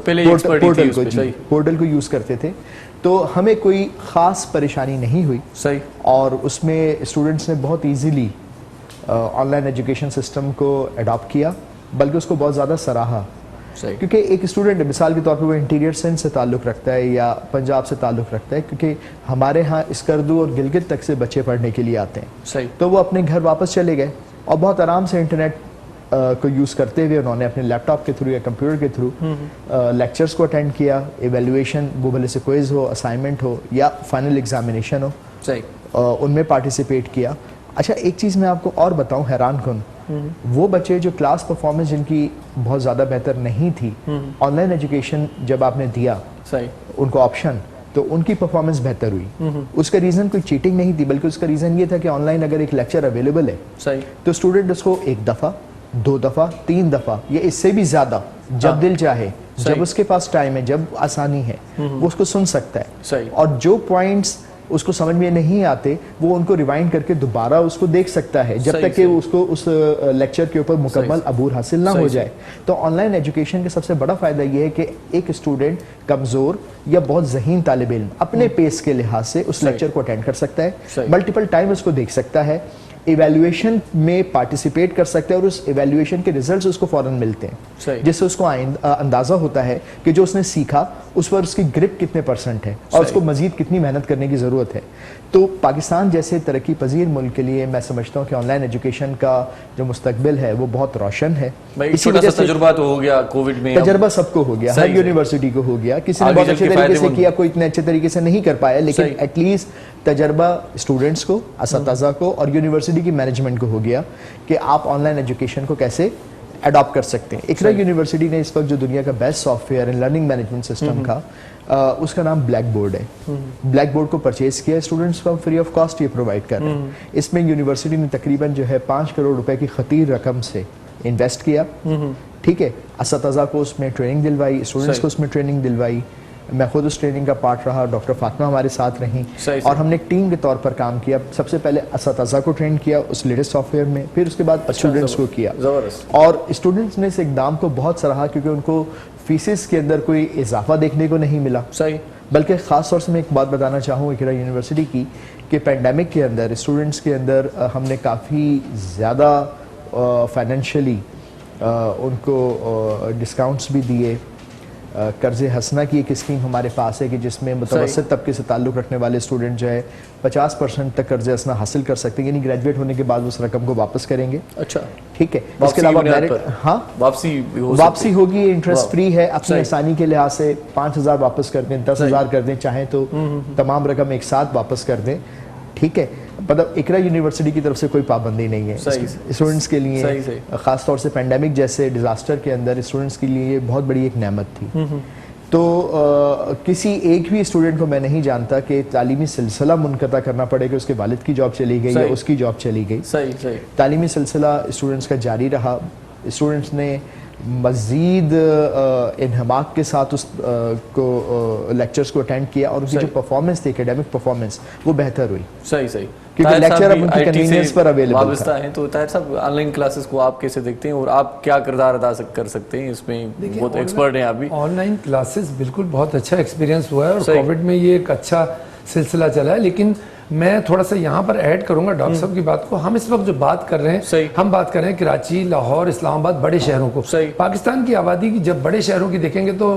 पोर्टल को यूज़ करते थे, तो हमें कोई ख़ास परेशानी नहीं हुई। सही। और उसमें स्टूडेंट्स ने बहुत ईजीली ऑनलाइन एजुकेशन सिस्टम को अडॉप्ट किया, बल्कि उसको बहुत ज़्यादा सराहा। क्योंकि एक स्टूडेंट मिसाल के तौर पे वो इंटीरियर सिंध से ताल्लुक़ रखता है या पंजाब से ताल्लुक़ रखता है, क्योंकि हमारे यहाँ स्कर्दू और गिलगित तक से बच्चे पढ़ने के लिए आते हैं। सही। तो वो अपने घर वापस चले गए और बहुत आराम से इंटरनेट को यूज़ करते हुए उन्होंने अपने लैपटॉप के थ्रू या कंप्यूटर के थ्रू लेक्चर्स को अटेंड किया, एवेल्युएशन, वो भले से क्विज़ हो, असाइनमेंट हो या फाइनल एग्जामिनेशन हो, सही, उनमें पार्टिसिपेट किया। अच्छा, एक चीज़ मैं आपको और बताऊं हैरान कुन, वो बच्चे जो क्लास परफॉर्मेंस जिनकी बहुत ज़्यादा बेहतर नहीं थी, ऑनलाइन एजुकेशन जब आपने दिया सही उनको ऑप्शन, तो उनकी परफॉर्मेंस बेहतर हुई। उसका रीज़न कोई चीटिंग नहीं थी, बल्कि उसका रीज़न ये था कि ऑनलाइन अगर एक लेक्चर अवेलेबल है, सही, तो स्टूडेंट उसको 1 दफ़ा, 2 दफ़ा, 3 दफ़ा या इससे भी ज़्यादा जब दिल चाहे, जब उसके पास टाइम है, जब आसानी है, वो उसको सुन सकता है। सही। और जो पॉइंट्स اس کو سمجھ میں نہیں آتے وہ ان کو ریوائنڈ کر کے دوبارہ اس کو دیکھ سکتا ہے جب تک کہ اس کو اس لیکچر کے اوپر مکمل عبور حاصل نہ ہو جائے. تو آن لائن ایجوکیشن کا سب سے بڑا فائدہ یہ ہے کہ ایک اسٹوڈنٹ کمزور یا بہت ذہین طالب علم اپنے پیس کے لحاظ سے اس لیکچر کو اٹینڈ کر سکتا ہے, ملٹیپل ٹائم اس کو دیکھ سکتا ہے, ایویلویشن میں پارٹیسپیٹ کر سکتے ہیں اور اس ایویلویشن کے ریزلٹس اس کو فوراً ملتے ہیں, جس سے اس کو اندازہ ہوتا ہے کہ جو اس نے سیکھا اس پر اس کی گرپ کتنے پرسنٹ ہے اور اس کو مزید کتنی محنت کرنے کی ضرورت ہے. تو پاکستان جیسے ترقی پذیر ملک کے لیے میں سمجھتا ہوں کہ آن لائن ایجوکیشن کا جو مستقبل ہے وہ بہت روشن ہے. اسی وجہ سے تجربہ تو ہو گیا کووڈ میں, تجربہ سب کو ہو گیا, ہر یونیورسٹی کو ہو گیا, کسی نے بہت اچھے طریقے سے کیا, کوئی اتنے اچھے طریقے سے نہیں کر پایا, لیکن ایٹ لیسٹ تجربہ اسٹوڈنٹس کو, اساتذہ کو اور یونیورسٹی کی مینجمنٹ کو ہو گیا کہ آپ آن لائن ایجوکیشن کو کیسے اڈاپٹ کر سکتے ہیں. اقرا یونیورسٹی نے اس وقت جو دنیا کا best soft where and learning management system کا اس کا نام بلیک بورڈ ہے. بلیک بورڈ کو پرچیز کیا اسٹوڈنٹس کو فری آف کاسٹ یہ پرووائڈ کر رہے ہیں. اس میں یونیورسٹی نے تقریباً جو ہے 5 کروڑ روپے کی خطیر رقم سے انویسٹ کیا, ٹھیک ہے, اساتذہ کو اس میں ٹریننگ دلوائی, اسٹوڈنٹس کو اس میں ٹریننگ دلوائی. میں خود اس ٹریننگ کا پارٹ رہا, ڈاکٹر فاطمہ ہمارے ساتھ رہیں اور ہم نے ایک ٹیم کے طور پر کام کیا. سب سے پہلے اساتذہ کو ٹرین کیا اس لیٹسٹ سافٹ ویئر میں, پھر اس کے بعد اسٹوڈنٹس کو کیا, اور اسٹوڈنٹس نے اس اقدام کو بہت سراہا کیونکہ ان کو فیسز کے اندر کوئی اضافہ دیکھنے کو نہیں ملا. بلکہ خاص طور سے میں ایک بات بتانا چاہوں اقرا یونیورسٹی کی کہ پینڈیمک کے اندر اسٹوڈنٹس کے اندر ہم نے کافی زیادہ فائنینشلی ان کو ڈسکاؤنٹس بھی دیے. قرض حسنہ کی ایک اسکیم ہمارے پاس ہے کہ جس میں متوسط طبقے سے تعلق رکھنے والے اسٹوڈنٹ جو ہے 50% تک قرض حسنہ حاصل کر سکتے ہیں, یعنی گریجویٹ ہونے کے بعد اس رقم کو واپس کریں گے. اچھا, ٹھیک ہے. اس کے علاوہ ہاں واپسی ہوگی, انٹرسٹ فری ہے, اپنی آسانی کے لحاظ سے 5,000 واپس کر دیں, 10,000 کر دیں, چاہیں تو تمام رقم ایک ساتھ واپس کر دیں, ٹھیک ہے. مطلب اقرا یونیورسٹی کی طرف سے کوئی پابندی نہیں ہے اسٹوڈنٹس کے لیے, خاص طور سے پینڈیمک جیسے ڈیزاسٹر کے اندر اسٹوڈنٹس کے لیے یہ بہت بڑی ایک نعمت تھی. تو کسی ایک بھی اسٹوڈنٹ کو میں نہیں جانتا کہ تعلیمی سلسلہ منقطع کرنا پڑے کہ اس کے والد کی جاب چلی گئی یا اس کی جاب چلی گئی. تعلیمی سلسلہ اسٹوڈنٹس کا جاری رہا. اسٹوڈنٹس نے مزید انہماک کے ساتھ اس کو لیکچرز کو اٹینڈ کیا اور ان کی جو پرفارمنس تھی ایکیڈیمک پرفارمنس وہ بہتر ہوئی. کیونکہ لیکچر اب ان کی کنوینئنس پر اویلیبل تھا. تو طاہر صاحب آن لائن کلاسز کو آپ کیسے دیکھتے ہیں اور آپ کیا کردار ادا کر سکتے ہیں اس میں؟ بہت ایکسپرٹ ہیں آپ بھی. آن لائن کلاسز بالکل بہت اچھا ایکسپیرینس ہوا ہے اور کووڈ میں یہ ایک اچھا سلسلہ چلا ہے. لیکن میں تھوڑا سا یہاں پر ایڈ کروں گا ڈاکٹر صاحب کی بات کو. ہم اس وقت جو بات کر رہے ہیں ہم بات کر رہے ہیں کراچی, لاہور, اسلام آباد, بڑے شہروں کو. پاکستان کی آبادی کی جب بڑے شہروں کی دیکھیں گے تو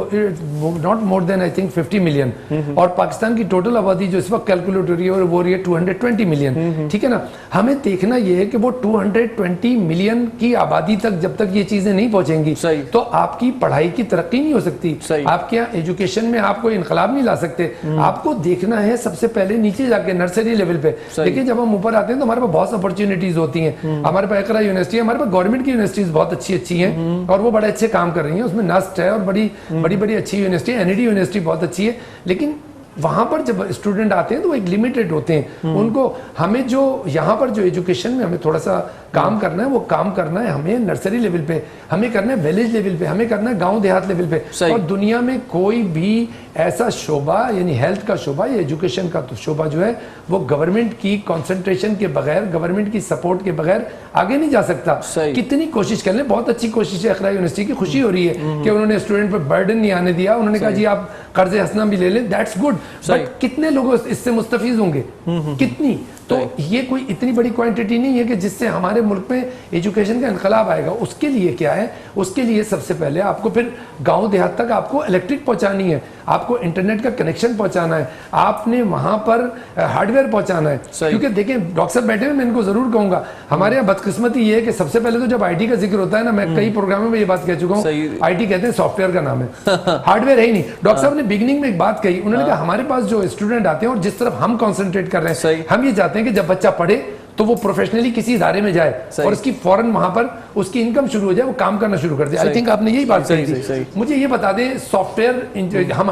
not more than I think 50 million, اور پاکستان کی ٹوٹل آبادی جو اس وقت کیلکولیٹ ہو رہی ہے اور وہ رہی ہے 220 ملین. ٹھیک ہے نا, ہمیں دیکھنا یہ ہے کہ وہ 220 ملین کی آبادی تک جب تک یہ چیزیں نہیں پہنچیں گی تو آپ کی پڑھائی کی ترقی نہیں ہو سکتی, آپ کے ایجوکیشن میں آپ کو انقلاب نہیں لا سکتے. آپ کو دیکھنا ہے سب سے پہلے نیچے جا کے نرسری لیول پہ. لیکن جب ہم اوپر آتے ہیں تو ہمارے پاس بہت اپرچونیٹیز ہوتی ہیں. ہمارے پاس اقرا یونیورسٹی ہے, ہمارے پاس گورنمنٹ کی یونیورسٹیز بہت اچھی ہیں اور وہ بڑے اچھے کام کر رہی ہیں. اس میں نسٹ ہے اور بڑی اچھی university, N E D university بہت اچھی ہے. لیکن وہاں پر جب اسٹوڈنٹ آتے ہیں تو وہ ایک لمیٹڈ ہوتے ہیں. ان کو ہمیں جو یہاں پر جو ایجوکیشن میں ہمیں تھوڑا سا کام کرنا ہے وہ کام کرنا ہے ہمیں نرسری لیول پہ, ہمیں کرنا ہے ویلیج لیول پہ, ہمیں کرنا ہے گاؤں دیہات لیول پہ. اور دنیا میں کوئی بھی ایسا شعبہ یعنی ہیلتھ کا شعبہ یا ایجوکیشن کا شعبہ جو ہے وہ گورنمنٹ کی کنسنٹریشن کے بغیر, گورنمنٹ کی سپورٹ کے بغیر آگے نہیں جا سکتا. کتنی کوشش کر لیں, بہت اچھی کوشش ہے اقرا یونیورسٹی کی, خوشی ہو رہی ہے کہ انہوں نے اسٹوڈنٹ پہ برڈن نہیں آنے دیا. انہوں نے کہا جی آپ قرض حسنہ بھی لے لیں, دیٹس گڈ, بٹ کتنے لوگ اس سے مستفید ہوں گے, کتنی؟ تو یہ کوئی اتنی بڑی کوانٹٹی نہیں ہے کہ جس سے ہمارے ملک میں ایجوکیشن کا انقلاب آئے گا. اس کے لیے کیا ہے, اس کے لیے سب سے پہلے آپ کو پھر گاؤں دیہات تک آپ کو الیکٹرک پہنچانی ہے, آپ کو انٹرنیٹ کا کنیکشن پہنچانا ہے, آپ نے وہاں پر ہارڈ ویئر پہنچانا ہے. کیونکہ دیکھیں ڈاکٹر صاحب بیٹھے ہوئے, میں ان کو ضرور کہوں گا, ہمارے یہاں بدقسمتی یہ ہے کہ سب سے پہلے تو جب آئی ٹی کا ذکر ہوتا ہے نا, میں کئی پروگراموں میں یہ بات کہہ چکا ہوں, آئی ٹی کہتے ہیں سافٹ ویئر کا نام ہے, ہارڈ ویئر ہے ہی نہیں. ڈاکٹر صاحب نے بگننگ میں ایک بات کہی, انہوں نے کہا ہمارے پاس جو اسٹوڈنٹ آتے ہیں اور جس طرف ہم کانسنٹریٹ کر رہے ہیں, ہم یہ چاہتے ہیں کہ جب بچہ پڑھے تو وہ پروفیشنلی کسی ادارے میں جائے اور اس کی فوراً وہاں پر اس کی انکم شروع ہو جائے, وہ کام کرنا شروع کر دے. آئی تھنک آپ نے یہی بات کہی تھی. مجھے یہ بتا دیں, سافٹ ویئر ہم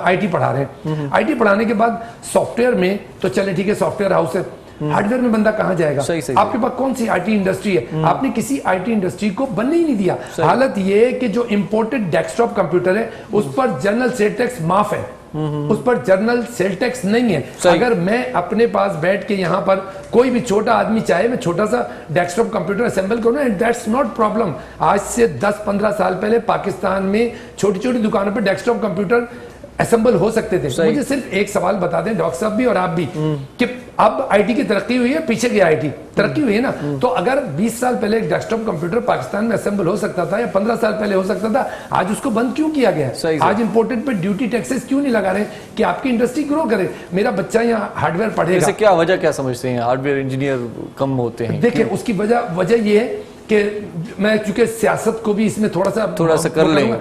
آئی ٹی پڑھا رہے ہیں, آئی ٹی پڑھانے کے بعد سافٹ ویئر میں تو چلے ٹھیک ہے سافٹ ویئر ہاؤس ہے, हार्डवेयर में बंदा कहाँ जाएगा? सही, सही, आपके पास कौन सी आईटी इंडस्ट्री है? आपने किसी आईटी इंडस्ट्री को बनने ही नहीं दिया। हालत ये है कि जो इंपोर्टेड डेस्कटॉप कंप्यूटर है उस पर जनरल सेल टैक्स माफ है, उस पर जनरल सेल टैक्स नहीं है। अगर मैं अपने पास बैठ के यहाँ पर कोई भी छोटा आदमी चाहे मैं छोटा सा डेस्कटॉप कंप्यूटर असेंबल करूँ, एंड दैट्स नॉट प्रॉब्लम। आज से 10-15 साल पहले पाकिस्तान में छोटी छोटी दुकानों पर डेस्कटॉप कंप्यूटर असेंबल हो सकते थे। मुझे सिर्फ एक सवाल बता दें डॉक्टर साहब भी और आप भी, कि अब आईटी की तरक्की हुई है, पीछे गया आईटी तरक्की हुई है ना? तो अगर 20 साल पहले एक डेस्कटॉप कंप्यूटर पाकिस्तान में असेंबल हो सकता था या 15 साल पहले हो सकता था, आज उसको बंद क्यों किया गया है? आज इंपोर्टेड पे ड्यूटी टैक्सेस क्यों नहीं लगा रहे कि आपकी इंडस्ट्री ग्रो करे, मेरा बच्चा यहाँ हार्डवेयर पढ़ेगा? इससे क्या वजह क्या समझते हैं हार्डवेयर इंजीनियर कम होते हैं? देखिए उसकी वजह ये है कि मैं चूंकि सियासत को भी इसमें थोड़ा सा कर लेंगे।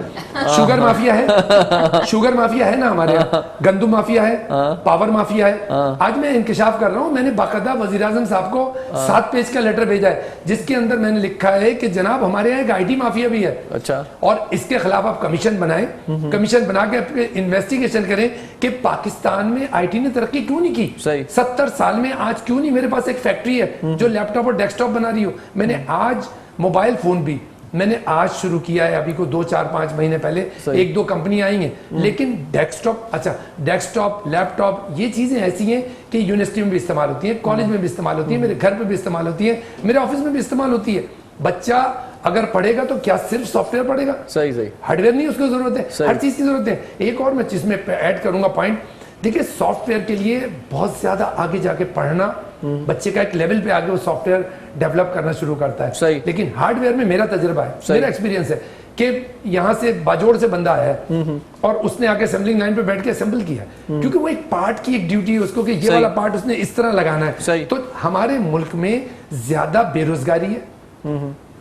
शुगर माफिया है, शुगर माफिया है ना हमारे यहाँ, गंदू माफिया है, पावर माफिया है। आज मैं इंकशाफ कर रहा हूँ, मैंने बाकायदा वजीर आजम साहब को 7 पेज का लेटर भेजा है जिसके अंदर मैंने लिखा है कि जनाब हमारे यहाँ एक आईटी माफिया भी है। अच्छा। और इसके खिलाफ आप कमीशन बनाएं, कमीशन बना के इन्वेस्टिगेशन करें कि पाकिस्तान में आईटी ने तरक्की क्यों नहीं की। 70 साल में आज क्यों नहीं? मेरे पास एक फैक्ट्री है जो लैपटॉप और डेस्कटॉप बना रही हो। मैंने आज मोबाइल फोन भी मैंने आज शुरू किया है, अभी को 2-4-5 महीने पहले 1-2 कंपनी आई हैं, लेकिन डेस्कटॉप लैपटॉप ये चीजें ऐसी हैं कि यूनिवर्सिटी में भी इस्तेमाल होती है, कॉलेज में भी इस्तेमाल होती है, मेरे घर पे भी इस्तेमाल होती है, मेरे ऑफिस में भी इस्तेमाल होती है। बच्चा अगर पढ़ेगा तो क्या सिर्फ सॉफ्टवेयर पढ़ेगा? सही हार्डवेयर नहीं उसको जरूरत है, हर चीज की जरूरत है। एक और मैं चीज में ऐड करूंगा पॉइंट, देखिए सॉफ्टवेयर के लिए बहुत ज्यादा आगे जाके पढ़ना, बच्चे का एक लेवल पे आगे वो सॉफ्टवेयर डेवलप करना शुरू करता है। लेकिन हार्डवेयर में मेरा तजुर्बा है, मेरा एक्सपीरियंस है कि यहाँ से बाजोड़ से बंदा आया है और उसने आके असेंबलिंग लाइन पे बैठ के असेंबल किया, क्योंकि वो एक पार्ट की एक ड्यूटी है उसको कि ये वाला पार्ट उसने इस तरह लगाना है। तो हमारे मुल्क में ज्यादा बेरोजगारी है,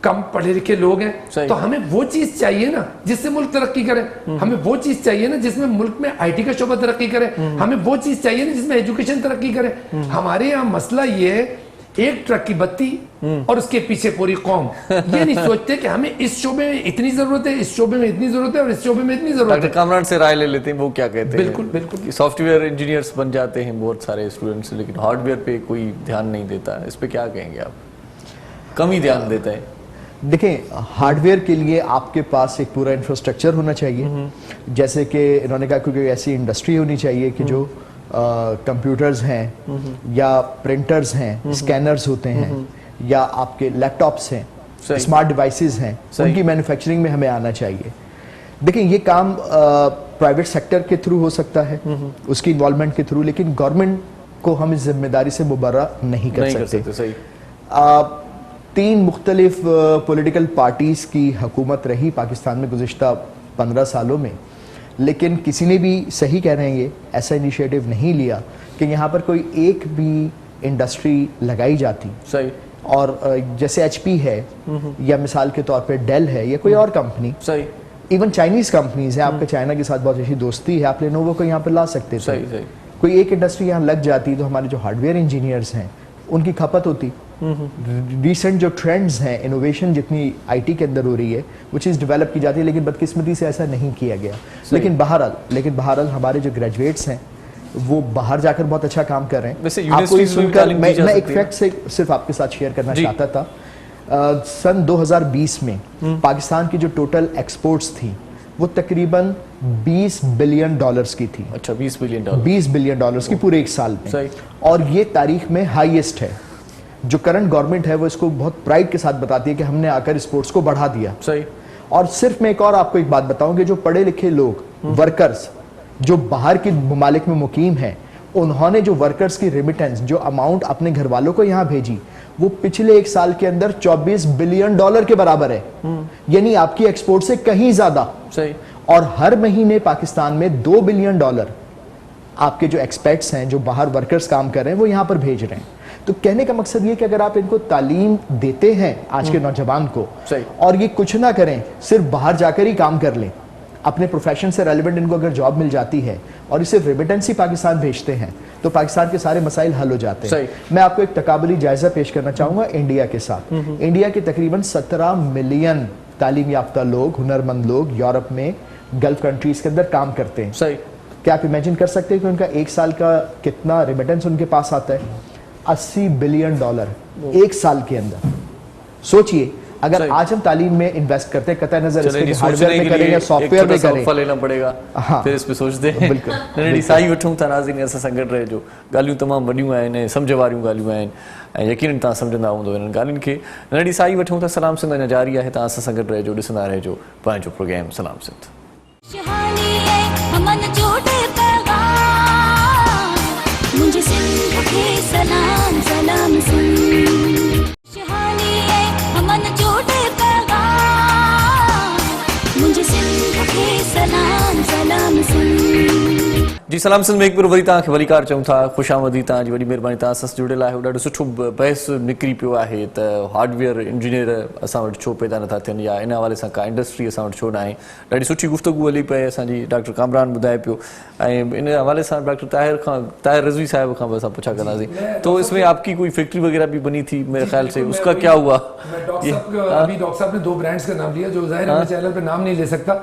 कम पढ़े लिखे लोग हैं, तो हमें वो चीज चाहिए ना जिससे मुल्क तरक्की करे, हमें वो चीज चाहिए ना जिसमें मुल्क में आईटी का शोबा तरक्की करे, हमें वो चीज चाहिए ना जिसमें एजुकेशन तरक्की करे। हमारे यहाँ मसला ये है, एक ट्रक की बत्ती और उसके पीछे पूरी कौम, ये नहीं सोचते कि हमें इस शोबे में इतनी जरूरत है, इस शोबे में इतनी जरूरत है और इस शोबे में इतनी जरूरत है। डॉक्टर कामरान से राय ले लेते हैं, वो क्या कहते हैं? बिल्कुल सॉफ्टवेयर इंजीनियर्स बन जाते हैं बहुत सारे स्टूडेंट्स, लेकिन हार्डवेयर पे कोई ध्यान नहीं देता, इस पे क्या कहेंगे आप? कम ही ध्यान देता है। देखें, हार्डवेयर के लिए आपके पास एक पूरा इंफ्रास्ट्रक्चर होना चाहिए, जैसे कि इन्होंने कहा क्योंकि ऐसी इंडस्ट्री होनी चाहिए कि जो कंप्यूटर्स हैं या प्रिंटर्स हैं, स्कैनर्स होते हैं या आपके लैपटॉप्स हैं, स्मार्ट डिवाइसेस हैं, उनकी मैन्युफैक्चरिंग में हमें आना चाहिए। देखिए ये काम प्राइवेट सेक्टर के थ्रू हो सकता है, उसकी इन्वॉल्वमेंट के थ्रू, लेकिन गवर्नमेंट को हम इस जिम्मेदारी से मुबर्रा नहीं कर सकते। 3 मुख्तलिफ पॉलिटिकल पार्टीज़ की हुकूमत रही पाकिस्तान में गुज़िश्ता 15 सालों में, लेकिन किसी ने भी, सही कह रहे हैं ये, ऐसा इनिशिएटिव नहीं लिया कि यहाँ पर कोई एक भी इंडस्ट्री लगाई जाती। सही। और जैसे HP है या मिसाल के तौर पे डेल है या कोई और कंपनी, सही, इवन चाइनीज़ कंपनीज है, आपका चाइना के साथ बहुत अच्छी दोस्ती है, आप लेनोवो को यहाँ पर ला सकते थे। सही। कोई एक इंडस्ट्री यहाँ लग जाती तो हमारे जो हार्डवेयर इंजीनियर्स हैं उनकी खपत होती। रिसेंट जो ट्रेंड्स हैं, इनोवेशन जितनी आईटी के अंदर हो रही है वो चीज़ डेवलप की जाती है, लेकिन बदकिस्मती से ऐसा नहीं किया गया। लेकिन बहरहाल हमारे जो ग्रेजुएट्स हैं वो बाहर जाकर बहुत अच्छा काम कर रहे हैं। आपको ये सुनकर मैं एक फैक्ट से सिर्फ आपके साथ शेयर करना चाहता था। सन 2020 में पाकिस्तान की जो टोटल एक्सपोर्ट्स थी वो तकरीबन $20 बिलियन की थी। अच्छा, $20 बिलियन $20 बिलियन की पूरे एक साल में, और ये तारीख में हाईएस्ट है। जो करंट गवर्नमेंट है वो इसको बहुत प्राइड के साथ बताती है कि हमने आकर स्पोर्ट्स को बढ़ा दिया। सही। और सिर्फ मैं एक और आपको एक बात बताऊं कि जो पढ़े लिखे लोग, वर्कर्स जो बाहर के ममालिक में मुकीम हैं, उन्होंने जो वर्कर्स की रेमिटेंस, जो अमाउंट अपने घर वालों को यहाँ भेजी, वो पिछले एक साल के अंदर $24 बिलियन के बराबर है, यानी आपकी एक्सपोर्ट से कहीं ज्यादा। सही। और हर महीने पाकिस्तान में $2 बिलियन आपके जो एक्सपेट्स हैं, जो बाहर वर्कर्स काम कर रहे हैं, वो यहाँ पर भेज रहे हैं। तो कहने का मकसद ये कि अगर आप इनको तालीम देते हैं आज के नौजवान को, और ये कुछ ना करें, सिर्फ बाहर जाकर ही काम कर लें, अपने प्रोफेशन से रेलिवेंट इनको अगर जॉब मिल जाती है और इसे रेमिटेंस ही पाकिस्तान भेजते हैं, तो पाकिस्तान के सारे मसाइल हल हो जाते हैं। मैं आपको एक तकाबली जायजा पेश करना चाहूंगा इंडिया के साथ। इंडिया के तकरीबन 17 मिलियन तालीम याफ्ता लोग, हुनरमंद लोग यूरोप में, गल्फ कंट्रीज के अंदर काम करते हैं। क्या आप इमेजिन कर सकते हैं कि उनका एक साल का कितना रेमिटेंस उनके पास आता है? $80 बिलियन एक साल के अंदर। सोचिए अगर आज हम तालीम में इन्वेस्ट करते हैं, कतई नजर इसके हार्डवेयर में करें या सॉफ्टवेयर में करें, लेना पड़ेगा, फिर इस पे सोचते हैं। बिल्कुल नंढड़ी साई वठूं था नाज़रीन, असां सां गॾु रहिजो। ॻाल्हियूं तमामु वॾियूं आहिनि, सम्झ वारियूं ॻाल्हियूं आहिनि ऐं यकीनन तव्हां सम्झंदा हूंदो इन्हनि ॻाल्हियुनि खे। नंढड़ी साई वठूं था, सलाम सिंध अञा जारी आहे, तव्हां असां सां गॾु रहिजो, ॾिसंदा रहिजो पंहिंजो प्रोग्राम सलाम सिंध। खुशहाली है अमन जोड़े पैगाम, मुझे सिंध के सलाम सलाम सिंध। खुशहाली है अमन जोड़े पैगाम, मुझे सिंध के सलाम सलाम सिंध। जी सलाम सिंध में हिकु भेरो वरी तव्हांखे वरीकार चऊं था, ख़ुशामदी, तव्हांजी वॾी महिरबानी, तव्हां सां जुड़ियल आहियो। ॾाढो सुठो बहस निकिरी पियो आहे त हार्डवेयर इंजीनियर असां वटि छो पैदा नथा थियनि या इन हवाले सां का इंडस्ट्री असां वटि छो न आहे। ॾाढी सुठी गुफ़्तगू हली पई, असांजी डॉक्टर कामरान ॿुधाए पियो ऐं इन हवाले सां डॉक्टर ताहिर रिज़वी साहिब खां बि असां पुछा कंदासीं। तो इसमें आपकी कोई फैक्ट्री वगैरह भी बनी थी मेरे ख्याल से, उसका क्या हुआ? अभी डॉक्टर साहब ने 2 ब्रांड्स का नाम लिया जो ज़ाहिर है मैं चैनल पे नाम नहीं ले सकता।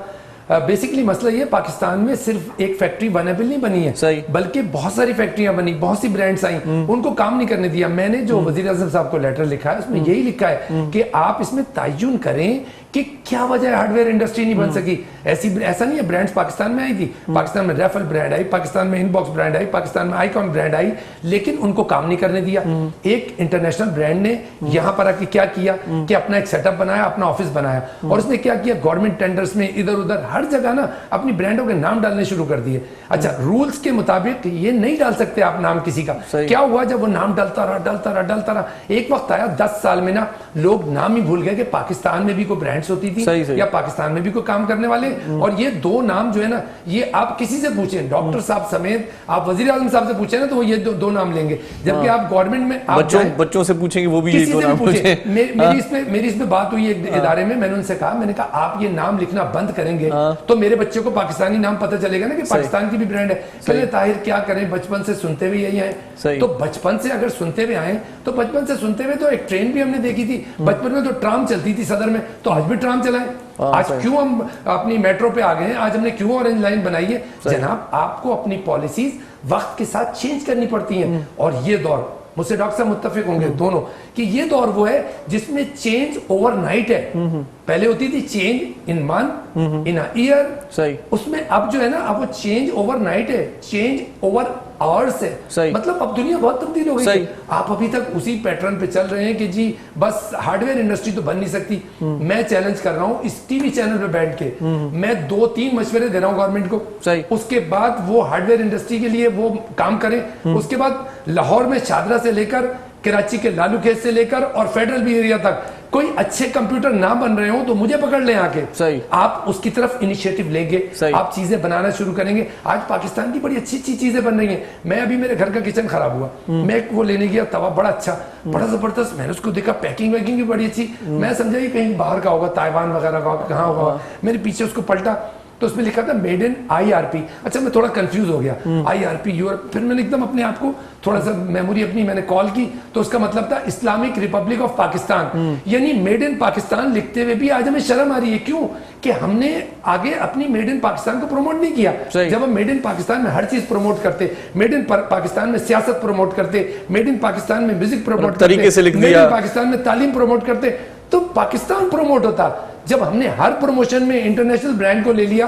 बेसिकली मसला ये पाकिस्तान में सिर्फ एक फैक्ट्री वनेबल नहीं बनी है, सही, बल्कि बहुत सारी फैक्ट्रियां बनी, बहुत सी ब्रांड्स आई, उनको काम नहीं करने दिया। मैंने जो वजीर आज़म साहब को लेटर लिखा है उसमें यही लिखा है कि आप इसमें तयन करें कि क्या वजह हार्डवेयर इंडस्ट्री नहीं बन सकी। ऐसा नहीं है, ब्रांड्स पाकिस्तान में आई थी, पाकिस्तान में रेफल ब्रांड आई, पाकिस्तान में इनबॉक्स ब्रांड आई, पाकिस्तान में आइकॉन ब्रांड आई, लेकिन उनको काम नहीं करने दिया। एक इंटरनेशनल ब्रांड ने यहाँ पर आके क्या किया कि अपना एक सेटअप बनाया, अपना ऑफिस बनाया और उसने क्या किया, गवर्नमेंट टेंडर्स में इधर उधर हर जगह ना अपनी ब्रांडों के नाम डालने शुरू कर दिए। अच्छा, रूल्स के मुताबिक ये नहीं डाल सकते आप नाम किसी का। क्या हुआ, जब वो नाम डालता रहा, एक वक्त आया 10 साल में ना लोग नाम ही भूल गए कि पाकिस्तान में भी कोई ब्रांड्स होती थी या पाकिस्तान में भी कोई काम करने वाले। और ये 2 नाम जो है ना, ये आप किसी से पूछें, डॉक्टर साहब समेत आप वजीर आज़म साहब से पूछे ना तो वो ये 2 नाम लेंगे, जबकि आप गवर्नमेंट में बच्चों से पूछेंगे वो भी किसी ये 2 नाम पूछे। मेरी इसमें बात हुई एक इदारे में, मैंने उनसे कहा, मैंने कहा आप ये नाम लिखना बंद करेंगे तो मेरे बच्चे को पाकिस्तानी नाम पता चलेगा ना कि पाकिस्तान की भी ब्रांड है। कहते ताहिर क्या करें, बचपन से सुनते हुए यही है। तो बचपन से अगर सुनते हुए आए तो बचपन से सुनते हुए तो एक ट्रेन भी हमने देखी थी, बचपन में तो ट्राम चलती थी सदर में, तो आज भी ट्राम चलाएं। आज क्यों हम अपनी मेट्रो पे आ गए हैं, आज हमने क्यों ऑरेंज लाइन बनाई है? जनाब, आपको अपनी पॉलिसीज वक्त के साथ चेंज करनी पड़ती हैं। और ये दौर, मुझसे डॉक्टर साहब मुत्तफिक होंगे दोनों कि ये दौर वो है जिसमें चेंज ओवरनाइट है। पहले होती थी change in month, in year, सही, उसमें अब जो है ना, अब वो चेंज ओवरनाइट है, चेंज ओवर आवर्स है। सही, मतलब अब दुनिया बहुत तब्दील हो गई है। आप अभी तक उसी पैटर्न पे चल रहे हैं कि जी बस हार्डवेयर इंडस्ट्री तो बन नहीं सकती। मैं चैलेंज कर रहा हूं इस टीवी चैनल पे बैठ के, मैं 2-3 मशवरे दे रहा हूं गवर्नमेंट को, सही, उसके बाद वो हार्डवेयर इंडस्ट्री के लिए वो काम करें। उसके बाद लाहौर में शादरा से लेकर कराची के लालू खेत से लेकर और फेडरल भी एरिया तक कोई अच्छे कंप्यूटर ना बन रहे हो तो मुझे पकड़ लें आके, सही, आप उसकी तरफ इनिशिएटिव लेंगे, आप चीजें बनाना शुरू करेंगे। आज पाकिस्तान की बड़ी अच्छी चीजें बन रही हैं। मैं अभी मेरे घर का किचन खराब हुआ, मैं वो लेने गया, तवा बड़ा अच्छा, बड़ा जबरदस्त, मैंने उसको देखा, पैकिंग वैकिंग भी बड़ी अच्छी, मैं समझा कि कहीं बाहर का होगा, ताइवान वगैरह का, कहाँ होगा। मेरे पीछे उसको पलटा तो उसमें लिखा था मेड इन IRP। अच्छा, मैं थोड़ा कंफ्यूज हो गया, IRP यूरोप। फिर मैंने एकदम अपने आप को थोड़ा सा मेमोरी अपनी मैंने कॉल की तो उसका मतलब था इस्लामिक रिपब्लिक ऑफ पाकिस्तान, यानी मेड इन पाकिस्तान लिखते हुए भी आज हमें शर्म आ रही है। क्यों कि हमने आगे अपनी मेड इन पाकिस्तान को प्रमोट नहीं किया। जब हम मेड इन पाकिस्तान में हर चीज प्रमोट करते, मेड इन पाकिस्तान में सियासत प्रमोट करते, मेड इन पाकिस्तान में म्यूजिक प्रमोट करते, मेड इन पाकिस्तान में तालीम प्रमोट करते, तो पाकिस्तान प्रमोट होता। जब हमने हर प्रमोशन में इंटरनेशनल ब्रांड को ले लिया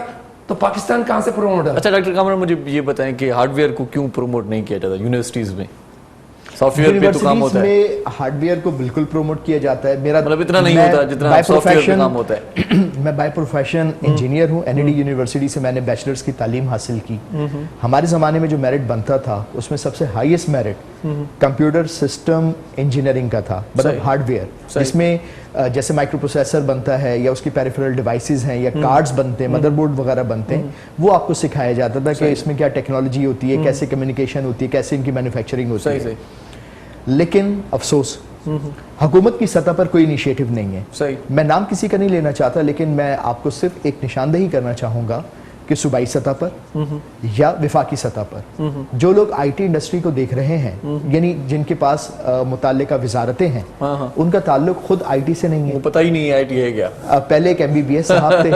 तो पाकिस्तान कहां से प्रमोट है? अच्छा डॉक्टर कामरान, मुझे ये बताएं कि हार्डवेयर को क्यों प्रमोट नहीं किया जाता यूनिवर्सिटीज में? सॉफ्टवेयर पे तो काम होता है, में हार्डवेयर को बिल्कुल प्रमोट किया जाता है। मेरा मतलब इतना नहीं होता जितना सॉफ्टवेयर पे काम होता है। मैं बाय प्रोफेशन इंजीनियर हूँ, NLD यूनिवर्सिटी से मैंने बैचलर्स की तालीम हासिल की। हमारे ज़माने में जो मेरिट बनता था उसमें सबसे highest merit computer system engineering का था, मतलब हार्डवेयर, जिसमें जैसे माइक्रो प्रोसेसर बनता है या उसकी पेरिफेरल डिवाइसेस हैं या कार्ड्स बनते हैं, मदरबोर्ड वगैरह बनते हैं, वो आपको सिखाया जाता था कि इसमें क्या टेक्नोलॉजी होती है, कैसे कम्युनिकेशन होती है, कैसे इनकी मैन्युफैक्चरिंग होती है। लेकिन अफसोस हुकूमत की सतह पर कोई इनिशिएटिव नहीं है। मैं नाम किसी का नहीं लेना चाहता, लेकिन मैं आपको सिर्फ एक निशानदेही करना चाहूँगा कि सूबाई सतह पर या विफाकी सतह पर जो लोग आईटी इंडस्ट्री को देख रहे हैं, यानी जिनके पास मुताल्लिका वजारतें हैं, उनका ताल्लुक खुद आईटी से नहीं है। वो पता ही नहीं है आईटी है क्या। पहले एक एमबीबीएस साहब थे,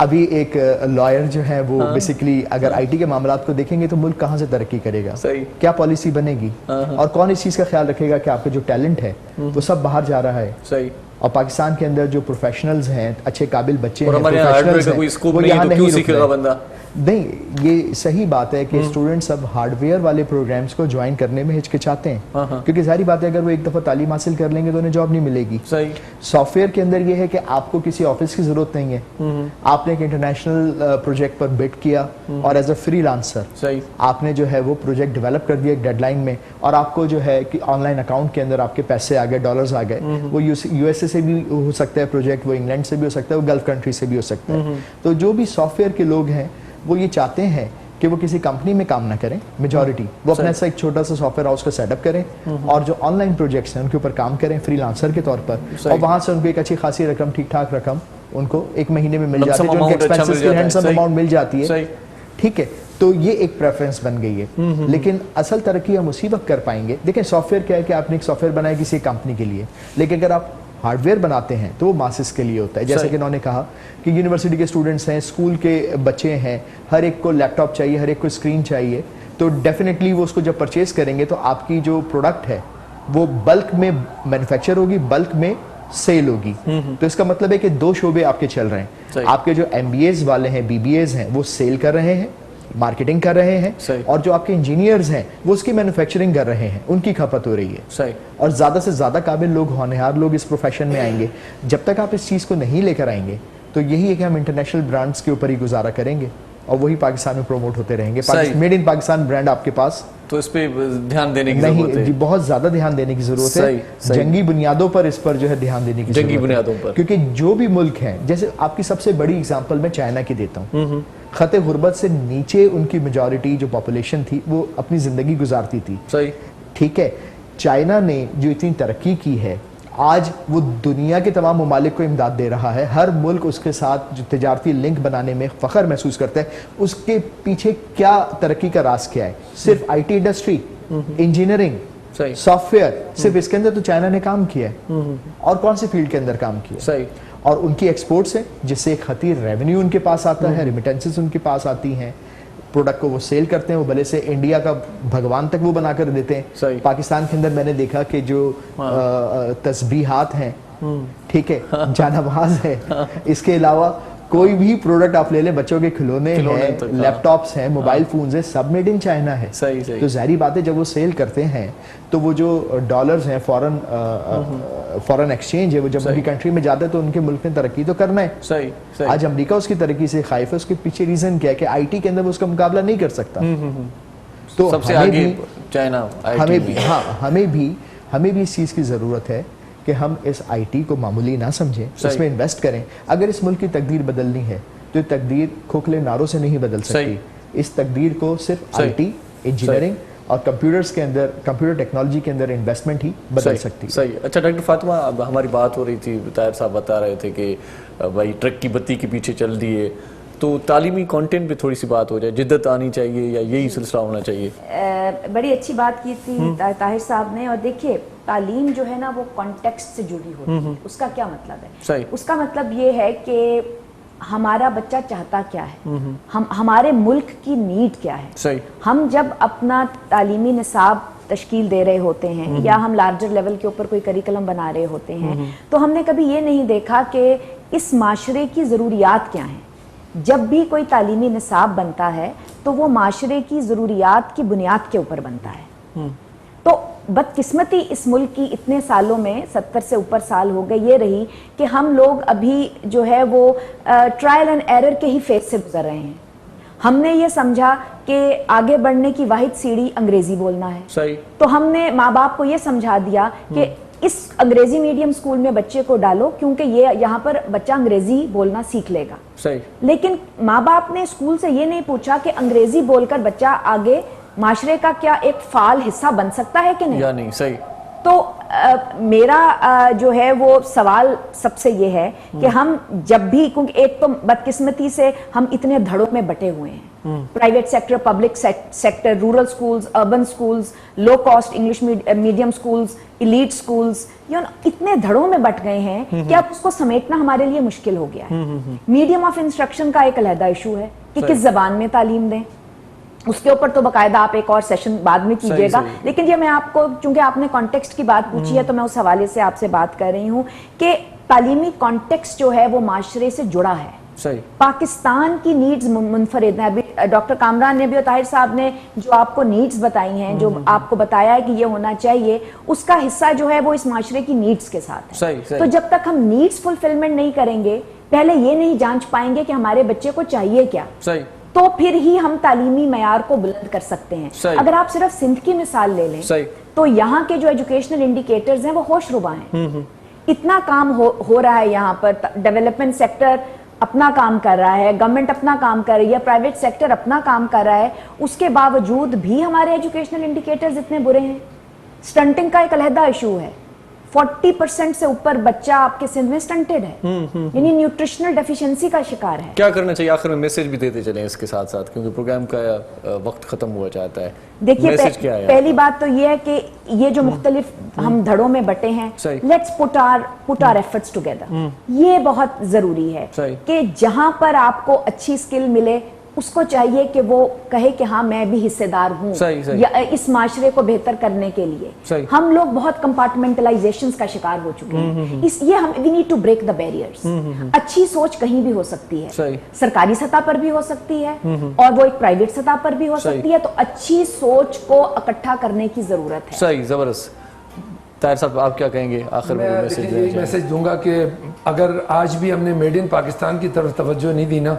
अभी एक लॉयर जो है वो बेसिकली अगर आईटी के मामलात को देखेंगे तो मुल्क कहाँ से तरक्की करेगा, सही। क्या पॉलिसी बनेगी, और कौन इस चीज़ का ख्याल रखेगा कि आपका जो टैलेंट है वो सब बाहर जा रहा है। सही। और पाकिस्तान के अंदर जो प्रोफेशनल्स हैं, अच्छे काबिल बच्चे और हैं, हमारे यहाँ हार्डवेयर का कोई स्कोप नहीं है तो क्यों सीखेगा बंदा। नहीं, ये सही बात है कि स्टूडेंट्स अब हार्डवेयर वाले प्रोग्राम्स को ज्वाइन करने में हिचकिचाते हैं, क्योंकि जाहिर बात है अगर वो एक दफ़ा तालीम हासिल कर लेंगे तो उन्हें जॉब नहीं मिलेगी। सही। सॉफ्टवेयर के अंदर ये है कि आपको किसी ऑफिस की जरूरत नहीं है, आपने एक इंटरनेशनल प्रोजेक्ट पर बिड किया और एज अ फ्रीलांसर सही आपने जो है वो प्रोजेक्ट डेवलप कर दिया एक डेडलाइन में, और आपको जो है कि ऑनलाइन अकाउंट के अंदर आपके पैसे आ गए, डॉलर्स आ गए। वो यूएसए से भी हो सकता है प्रोजेक्ट, वो इंग्लैंड से भी हो सकता है, वो गल्फ कंट्री से भी हो सकता है। तो जो भी सॉफ्टवेयर के लोग हैं वो ये चाहते हैं कि वो किसी कंपनी में काम ना करें, मेजॉरिटी वो अपना ऐसा एक छोटा सा सॉफ्टवेयर हाउस का सेटअप करें और जो ऑनलाइन प्रोजेक्ट्स हैं उनके ऊपर काम करें फ्रीलांसर के तौर पर, और वहां से उनको एक अच्छी खासी रकम, ठीक ठाक रकम उनको एक महीने में मिल जाती है, जो उनके एक्सपेंसेस की हैंडसम अमाउंट मिल जाती है। ठीक है, तो ये एक प्रेफरेंस बन गई है। लेकिन असल तरक्की हम उसी वक्त कर पाएंगे। देखें, सॉफ्टवेयर क्या है कि आपने एक सॉफ्टवेयर बनाया किसी कंपनी के लिए, लेकिन अगर आप हार्डवेयर बनाते हैं तो वो मासेस के लिए होता है। जैसे कि इन्होंने कहा कि यूनिवर्सिटी के स्टूडेंट्स हैं, स्कूल के बच्चे हैं, हर एक को लैपटॉप चाहिए, हर एक को स्क्रीन चाहिए, तो डेफिनेटली वो उसको जब परचेज करेंगे तो आपकी जो प्रोडक्ट है वो बल्क में मैन्युफैक्चर होगी, बल्क में सेल होगी। तो इसका मतलब है कि दो शोबे आपके चल रहे हैं। आपके जो एमबीएज वाले हैं, बीबीएज हैं, वो सेल कर रहे हैं, मार्केटिंग कर रहे हैं, और जो आपके इंजीनियर्स हैं वो उसकी मैन्युफैक्चरिंग कर रहे हैं, उनकी खपत हो रही है। सही। और ज़्यादा से ज़्यादा काबिल लोग, होनहार लोग इस प्रोफेशन में आएंगे। जब तक आप इस चीज़ को नहीं लेकर आएंगे तो यही है कि हम इंटरनेशनल ब्रांड्स के ऊपर ही गुजारा करेंगे और वही पाकिस्तान में प्रमोट होते रहेंगे। मेड इन पाकिस्तान ब्रांड आपके पास, तो इस पे ध्यान देने की जरूरत है। बहुत ज्यादा ध्यान देने की जरूरत है। जंगी बुनियादों पर इस पर जो है ध्यान देने की जरूरत है, जंगी बुनियादों पर, क्योंकि जो भी मुल्क हैं, जैसे आपकी सबसे बड़ी एग्जांपल मैं चाइना की देता हूँ। खते गुर्बत से नीचे उनकी मेजॉरिटी जो पॉपुलेशन थी वो अपनी जिंदगी गुजारती थी। सही। ठीक है, चाइना ने जो इतनी तरक्की की है, आज वो दुनिया के तमाम ममालिक को इमदाद दे रहा है। हर मुल्क उसके साथ जो तिजारती लिंक बनाने में फ़ख्र महसूस करता है। उसके पीछे क्या तरक्की का राज क्या है? सिर्फ आईटी इंडस्ट्री, इंजीनियरिंग, सॉफ्टवेयर, सिर्फ इसके अंदर तो चाइना ने काम किया है। और कौन सी फील्ड के अंदर काम किया? सही। और उनकी एक्सपोर्ट्स है जिससे एक खतीर रेवेन्यू उनके पास आता है, रिमिटेंसेस उनके पास आती हैं, प्रोडक्ट को वो सेल करते हैं, वो भले से इंडिया का भगवान तक वो बना कर देते हैं। पाकिस्तान के अंदर मैंने देखा कि जो तस्बीहात हैं, ठीक है, जानवाज है, इसके अलावा कोई भी प्रोडक्ट आप ले लें, बच्चों के खिलौने हैं, लैपटॉप्स हैं, मोबाइल फोन्स हैं, सब मेड इन चाइना है। सही। तो जाहिर बात है जब वो सेल करते हैं तो वो जो डॉलर्स हैं, फॉरेन एक्सचेंज है, वो जब उनकी कंट्री में जाते हैं तो उनके मुल्क ने तरक्की तो करना है। सही। आज अमेरिका उसकी तरक्की से खाइफ है। उसके पीछे रीजन क्या है कि आईटी के अंदर वो उसका मुकाबला नहीं कर सकता। तो सबसे आगे चाइना, हमें भी इस चीज की जरूरत है कि हम इस आईटी को मामूली ना समझें, इसमें इन्वेस्ट करें। अगर इस मुल्क की तकदीर बदलनी है तो ये तकदीर खोखले नारों से नहीं बदल सकती। इस तकदीर को सिर्फ आईटी, इंजीनियरिंग और कंप्यूटर्स के अंदर, कंप्यूटर टेक्नोलॉजी के अंदर इन्वेस्टमेंट ही बदल सकती है। सही। अच्छा डॉक्टर फातिमा, अब हमारी बात हो रही थी, ताहिर साहब बता रहे थे कि भाई ट्रक की बत्ती के पीछे चल दिए, तो तालीमी कंटेंट पे थोड़ी सी बात हो जाए, जिद्दत आनी चाहिए या यही सिलसिला होना चाहिए? बड़ी अच्छी बात की थी ताहिर साहब ने। और देखिए, तालीम जो है ना वो कॉन्टेक्स्ट से जुड़ी होती है। उसका क्या मतलब है? सही। उसका मतलब ये है कि हमारा बच्चा चाहता क्या है, हमारे मुल्क की नीड क्या है। सही। हम जब अपना तालीमी निसाब तश्कील दे रहे होते हैं या हम लार्जर लेवल के ऊपर कोई करिकुलम बना रहे होते हैं, तो हमने कभी ये नहीं देखा कि इस माशरे की ज़रूरियात क्या हैं। जब भी कोई तालीमी निसाब बनता है तो वो माशरे की ज़रूरियात की बुनियाद के ऊपर बनता है। तो बदकिस्मती इस मुल्क की इतने सालों में, 70 से ऊपर साल हो गए, ये रही कि हम लोग अभी जो है वो ट्रायल एंड एरर के ही फेज से गुजर रहे हैं। हमने ये समझा कि आगे बढ़ने की वाहिद सीढ़ी अंग्रेजी बोलना है। सही। तो हमने माँ बाप को ये समझा दिया कि इस अंग्रेजी मीडियम स्कूल में बच्चे को डालो क्योंकि ये यहाँ पर बच्चा अंग्रेजी बोलना सीख लेगा। सही। लेकिन माँ बाप ने स्कूल से ये नहीं पूछा कि अंग्रेजी बोलकर बच्चा आगे माशरे का क्या एक फाल हिस्सा बन सकता है कि नहीं, या नहीं। सही। तो میرا جو ہے وہ سوال سب سے یہ ہے کہ ہم جب بھی, کیونکہ ایک تو بدقسمتی سے ہم اتنے دھڑوں میں بٹے ہوئے ہیں, private sector, public sector, rural schools, urban schools, low cost English medium schools, elite schools, اتنے دھڑوں میں بٹ گئے ہیں کہ اب اس کو سمیٹنا ہمارے لیے مشکل ہو گیا ہے. میڈیم آف انسٹرکشن کا ایک علیحدہ ایشو ہے کہ کس زبان میں تعلیم دیں, اس کے اوپر تو باقاعدہ آپ ایک اور سیشن بعد میں کیجیے گا. لیکن یہ میں آپ کو, چونکہ آپ نے کانٹیکسٹ کی بات پوچھی ہے تو میں اس حوالے سے آپ سے بات کر رہی ہوں کہ تعلیمی کانٹیکسٹ جو ہے وہ معاشرے سے جڑا ہے. پاکستان کی نیڈز منفرد ہیں. ابھی ڈاکٹر کامران نے بھی اور طاہر صاحب نے جو آپ کو نیڈز بتائی ہیں, جو آپ کو بتایا ہے کہ یہ ہونا چاہیے, اس کا حصہ جو ہے وہ اس معاشرے کی نیڈز کے ساتھ ہے. تو جب تک ہم نیڈز فلفلمنٹ نہیں کریں گے, پہلے یہ نہیں جانچ پائیں گے کہ ہمارے بچے کو چاہیے کیا, تو پھر ہی ہم تعلیمی معیار کو بلند کر سکتے ہیں. اگر آپ صرف سندھ کی مثال لے لیں تو یہاں کے جو ایجوکیشنل انڈیکیٹرز ہیں وہ ہوش ربا ہیں. اتنا کام ہو رہا ہے یہاں پر, ڈیولپمنٹ سیکٹر اپنا کام کر رہا ہے, گورنمنٹ اپنا کام کر رہی ہے, پرائیویٹ سیکٹر اپنا کام کر رہا ہے, اس کے باوجود بھی ہمارے ایجوکیشنل انڈیکیٹرز اتنے برے ہیں. سٹنٹنگ کا ایک علیحدہ ایشو ہے. 40% سے اوپر بچہ آپ کے سندھ میں سٹنٹڈ ہے, یعنی نیوٹریشنل ڈیفیشنسی کا شکار ہے. کیا کرنا چاہیے آخر میں میسج بھی دیتے چلیں اس کے ساتھ ساتھ, کیونکہ پروگرام کا وقت ختم ہوا چاہتا ہے. دیکھیے پہلی بات تو یہ ہے کہ یہ جو مختلف ہم دھڑوں میں بٹے ہیں, let's put our efforts together. یہ بہت ضروری ہے کہ جہاں پر آپ کو اچھی سکل ملے اس کو چاہیے کہ وہ کہے کہ ہاں میں بھی حصے دار ہوں اس معاشرے کو بہتر کرنے کے لیے. ہم لوگ بہت کمپارٹمنٹلائزیشنز کا شکار ہو چکے ہیں. یہ ہم we need to break the barriers. اچھی سوچ کہیں بھی ہو سکتی ہے, سرکاری سطح پر بھی ہو سکتی ہے اور وہ ایک پرائیویٹ سطح پر بھی ہو سکتی ہے. تو اچھی سوچ کو اکٹھا کرنے کی ضرورت ہے. صحیح, زبردست. طاہر صاحب آپ کیا کہیں گے آخر میں؟ میسج دوں گا کہ اگر آج بھی ہم نے میڈ ان پاکستان کی طرف توجہ نہیں دی نا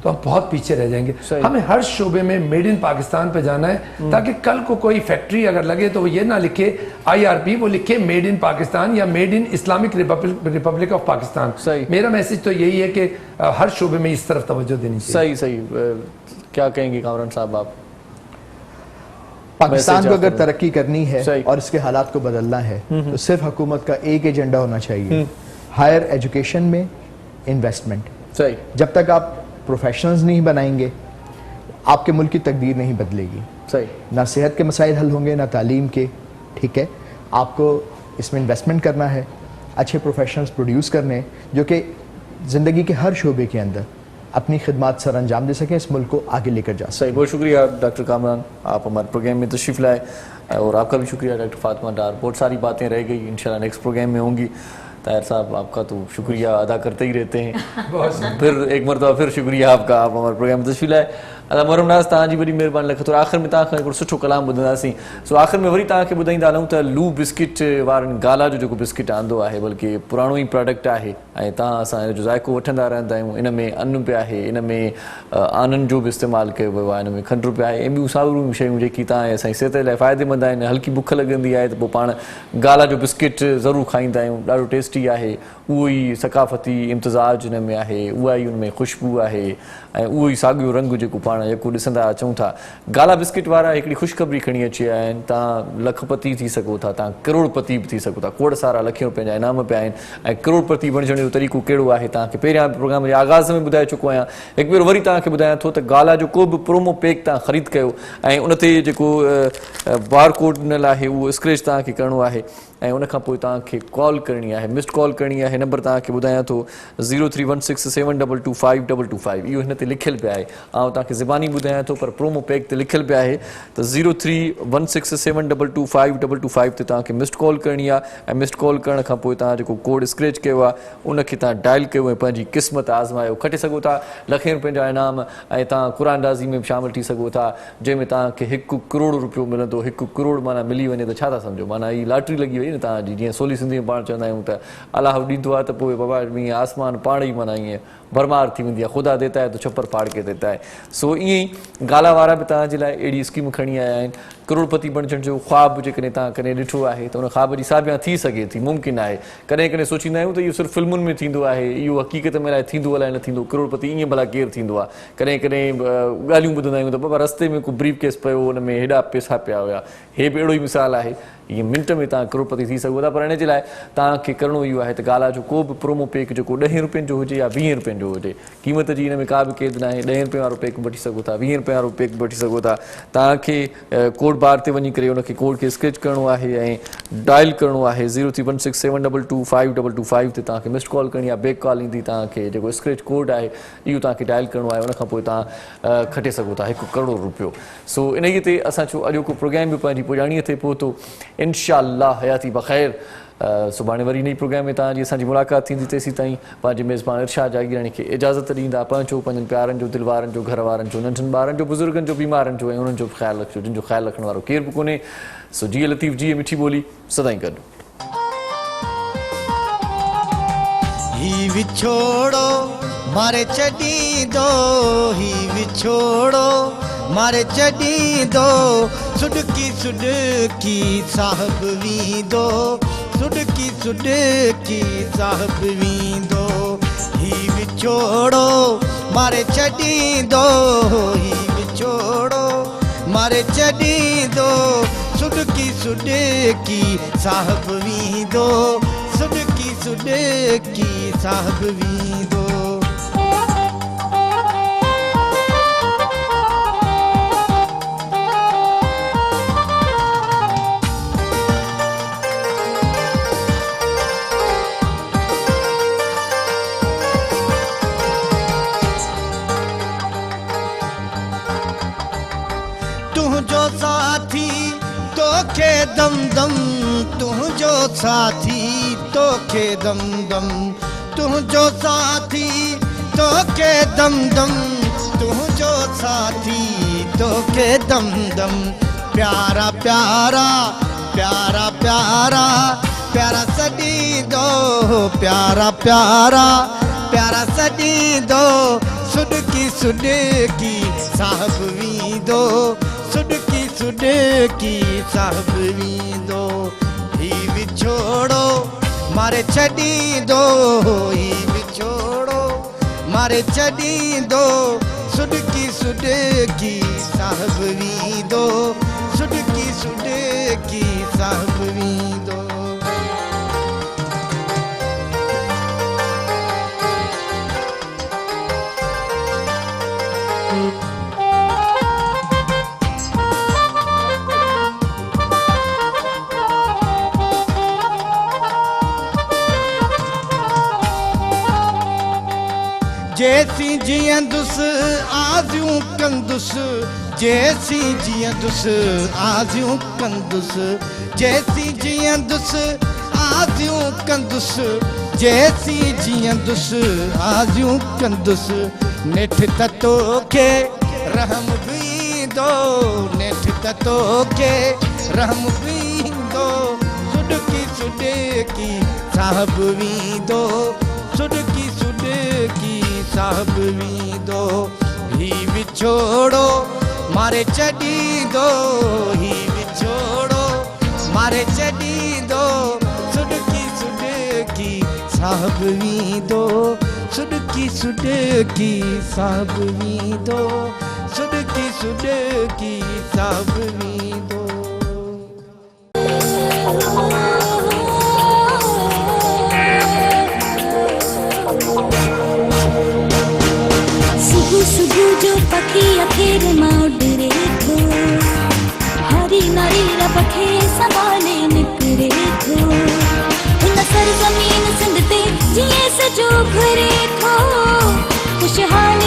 تو ہم بہت پیچھے رہ جائیں گے. ہمیں ہر شعبے میں میڈ ان پاکستان پہ جانا ہے تاکہ کل کو کوئی فیکٹری اگر لگے تو وہ یہ نہ لکھے IRP, وہ لکھے میڈ ان پاکستان یا made in Islamic republic of Pakistan. میرا میسج تو یہی ہے کہ ہر شعبے میں اس طرف توجہ دینی چاہیے. صحیح. کیا کہیں گے کامران صاحب آپ؟ پاکستان کو اگر ترقی کرنی ہے اور اس کے حالات کو بدلنا ہے تو صرف حکومت کا ایک ایجنڈا ہونا چاہیے, ہائر ایجوکیشن میں انویسٹمنٹ. جب تک آپ پروفیشنلز نہیں بنائیں گے آپ کے ملک کی تقدیر نہیں بدلے گی. نہ صحت کے مسائل حل ہوں گے نہ تعلیم کے. ٹھیک ہے, آپ کو اس میں انویسٹمنٹ کرنا ہے, اچھے پروفیشنلز پروڈیوس کرنے جو کہ زندگی کے ہر شعبے کے اندر اپنی خدمات سر انجام دے سکیں, اس ملک کو آگے لے کر جا سکیں. صحیح, بہت شکریہ ڈاکٹر کامران, آپ ہمارے پروگرام میں تشریف لائے, اور آپ کا بھی شکریہ ڈاکٹر فاطمہ ڈار. بہت ساری باتیں رہ گئی, انشاءاللہ نیکسٹ پروگرام میں ہوں گی. طاہر صاحب آپ کا تو شکریہ ادا کرتے ہی رہتے ہیں, پھر ایک مرتبہ پھر شکریہ آپ کا, آپ ہمارے پروگرام میں تشریف لائے. اللہ محرم ناز تاں جی بڑی مہربانی لکھت. اور آخر میں تاں کو سٹھو کلام ॿुधंदासीं. سو آخر میں वरी तव्हांखे ॿुधाईंदा हलूं त लू बिस्किट वारनि गाला जो जेको बिस्किट आंदो आहे बल्कि पुराणो ई प्रोडक्ट आहे ऐं तव्हां असां जो ज़ाइको वठंदा रहंदा आहियूं. इन में अन्न पियो आहे, इन में आननि जो बि इस्तेमालु कयो वियो आहे, इन में खंडु पियो आहे ऐं ॿियूं सावरियूं शयूं जेकी तव्हां असांजी सिहत लाइ फ़ाइदेमंद आहिनि. हल्की बुख लॻंदी आहे त पोइ पाण गाला जो बिस्किट ज़रूरु खाईंदा आहियूं. ॾाढो टेस्टी आहे. उहो ई सकाफ़ती इम्तिज़ाज हिन में आहे, उहा ई उन में ख़ुशबू आहे ऐं उहो ई साॻियो रंग जेको पाण जेको ॾिसंदा अचूं था. गाला बिस्किट वारा हिकिड़ी ख़ुशख़बरी खणी अची विया आहिनि. तव्हां लखपति थी सघो था, तव्हां करोड़पति बि थी सघो था. खोड़ सारा लखें रुपए जा इनाम पिया आहिनि ऐं करोड़पति बणजण जो तरीक़ो कहिड़ो आहे तव्हांखे पहिरियां प्रोग्राम जे आगाज़ में ॿुधाए चुको आहियां. हिकु भेरो वरी तव्हांखे ॿुधायां थो त गाला जो को बि प्रोमो पैक तव्हां ख़रीद कयो ऐं उन ते जेको बारकोड ॾिनल आहे उहो स्क्रैच तव्हांखे करिणो आहे ऐं उनखां पोइ तव्हांखे कॉल करणी आहे, मिस्ड कॉल करणी आहे. नंबर तव्हांखे ॿुधायां थो 0316722525. इहो हिन ते लिखियलु पियो आहे. ऐं तव्हांखे ज़बानी ॿुधायां थो पर प्रोमो पैक ते लिखियलु पियो आहे त 0316722525 ते तव्हांखे मिस्ड कॉल करणी आहे ऐं मिस्ड कॉल करण खां पोइ तव्हां जेको कोड स्क्रैच कयो आहे उनखे तव्हां डायल कयो ऐं पंहिंजी क़िस्मत आज़मायो. खटे सघो था लखें रुपए जा इनाम ऐं तव्हां क़ुर अंदाज़ी में बि शामिलु थी सघो था जंहिंमें तव्हांखे 1 करोड़ रुपयो मिलंदो. 1 करोड़ माना मिली वञे त छा था सम्झो, माना हीअ लॉटरी लॻी वई न तव्हांजी. जीअं सोली सिंधी में पाण चवंदा आहियूं त अलाह ॾींदो आहे त पोइ बाबा ईअं आसमान पाण ई माना ईअं भरमार थी वेंदी आहे. ख़ुदा देता है तो छप्पर फाड़ के देता है. सो ईअं ई गाला वारा बि तव्हांजे लाइ अहिड़ी स्कीम खणी आया आहिनि. करोड़पति बणजण जो ख़्वाबु जेकॾहिं तव्हां कॾहिं ॾिठो आहे त उन ख़्वाब जी साबिया थी सघे थी, मुमकिन आहे। कॾहिं कॾहिं सोचींदा आहियूं त इहो सिर्फ़ु फिल्मुनि में थींदो आहे, इहो हक़ीक़त में अलाए थींदो अलाए न थींदो, करोड़पति ईअं भला केरु थींदो आहे। कॾहिं कॾहिं ॻाल्हियूं ॿुधंदा आहियूं त बाबा रस्ते में को ब्रीफ केस पियो, हुन में हेॾा पैसा पिया हुया। हे बि अहिड़ो ई मिसाल आहे, ईअं मिंट में तव्हां करोड़पति थी सघो था। पर हिन जे लाइ तव्हांखे करिणो इहो आहे त ॻाल्हि जो को बि प्रोमो पैक जेको 10 रुपयनि जो हुजे या 20 रुपयनि जो हुजे, क़ीमत जी हिन में का बि क़ैद न आहे। 10 रुपये वारो पैक वठी सघो था, 20 रुपये वारो पैक वठी सघो था। तव्हांखे कोड बार ते वञी करे उनखे कोड खे स्क्रेच करिणो आहे ऐं डायल करिणो आहे 0316722522 ते तव्हांखे मिस्ड कॉल करणी आहे, बैक कॉल ईंदी, तव्हांखे जेको स्क्रेच कोड आहे इहो तव्हांखे डायल करिणो आहे। उनखां पोइ तव्हां खटे सघो था 1 करोड़ रुपयो। सो इन ते असांजो अॼोको प्रोग्राम बि पंहिंजी पुॼाणीअ ते पहुतो। इंशाअल्लाह हयाती बख़ैर सुभाणे वरी नई प्रोग्राम में तव्हांजी असांजी मुलाक़ात थींदी। तेसीं ताईं पंहिंजे मेज़बान इरशाद जागीरानी खे इजाज़त ॾींदा। पंहिंजो पंहिंजनि प्यारनि जो, दिलि वारनि जो, घर वारनि जो, नंढनि ॿारनि जो, बुज़ुर्गनि जो, बीमारनि जो ऐं उन्हनि जो ख़्यालु रखिजो जिन जो ख़्यालु रखण वारो केरु बि कोन्हे। सो जी लतीफ़ जी मिठी ॿोली सदाईं गॾु। ही विछोड़ो मारे छॾी दो, ही विछोड़ो मारे छॾी दो, सुडकी सुडकी साहब वींदो, सुडकी सुडकी साहब वींदो। ही विछोड़ो मारे छॾी दो, ही विछोड़ो मारे छॾी दो, सुडकी सुडकी साहब वींदो, सुडकी सुडकी साहब वींदो। तुझो साथी तोखे दम दम, तुझो साथी तोखे दम दम, तुझो साथी तोखे दम दम, तुझो साथी तोखे दम दम। प्यारा प्यारा प्यारा प्यारा प्यारा सॾी दो, प्यारा प्यारा प्यारा सॾी दो, सुडकी सुडकी साहब वींदो, सुडकी सुडकी साहब वींदो। ही विछोड़ो मारे छॾी दो, ही विछोड़ो मारे छॾी दो, सुडकी सुडकी साहब वींदो, सुडकी सुडकी साहब वींदो। जैसी जियंदुस आज़ियूं कंदुस, जैसी जियंदुस आज़ियूं कंदुस, जैसी जियंदुस आज़ियूं कंदुस, जैसी जियंदुस आज़ियूं कंदुस। नेठ त तोखे रहम वींदो, नेठ त तोखे रहम वींदो, सुडकी सुडकी साहब वींदो, सुडकी सुडकी साहब वींदो। ही विछोड़ो मारे छॾी दो, ही विछोड़ो मारे छॾी दो, सुडकी सुडकी साहब वींदो, सुडकी सुडकी साहब वींदो, सुडकी सुडकी साहब वींदो। सुबह जो पखी अखेर मां उडरे थो, हरी नारी रब खे संभाले निकिरे थो। हिन सरज़मीन सिंध ते जीअं सजो घुरे थो, खुशहाल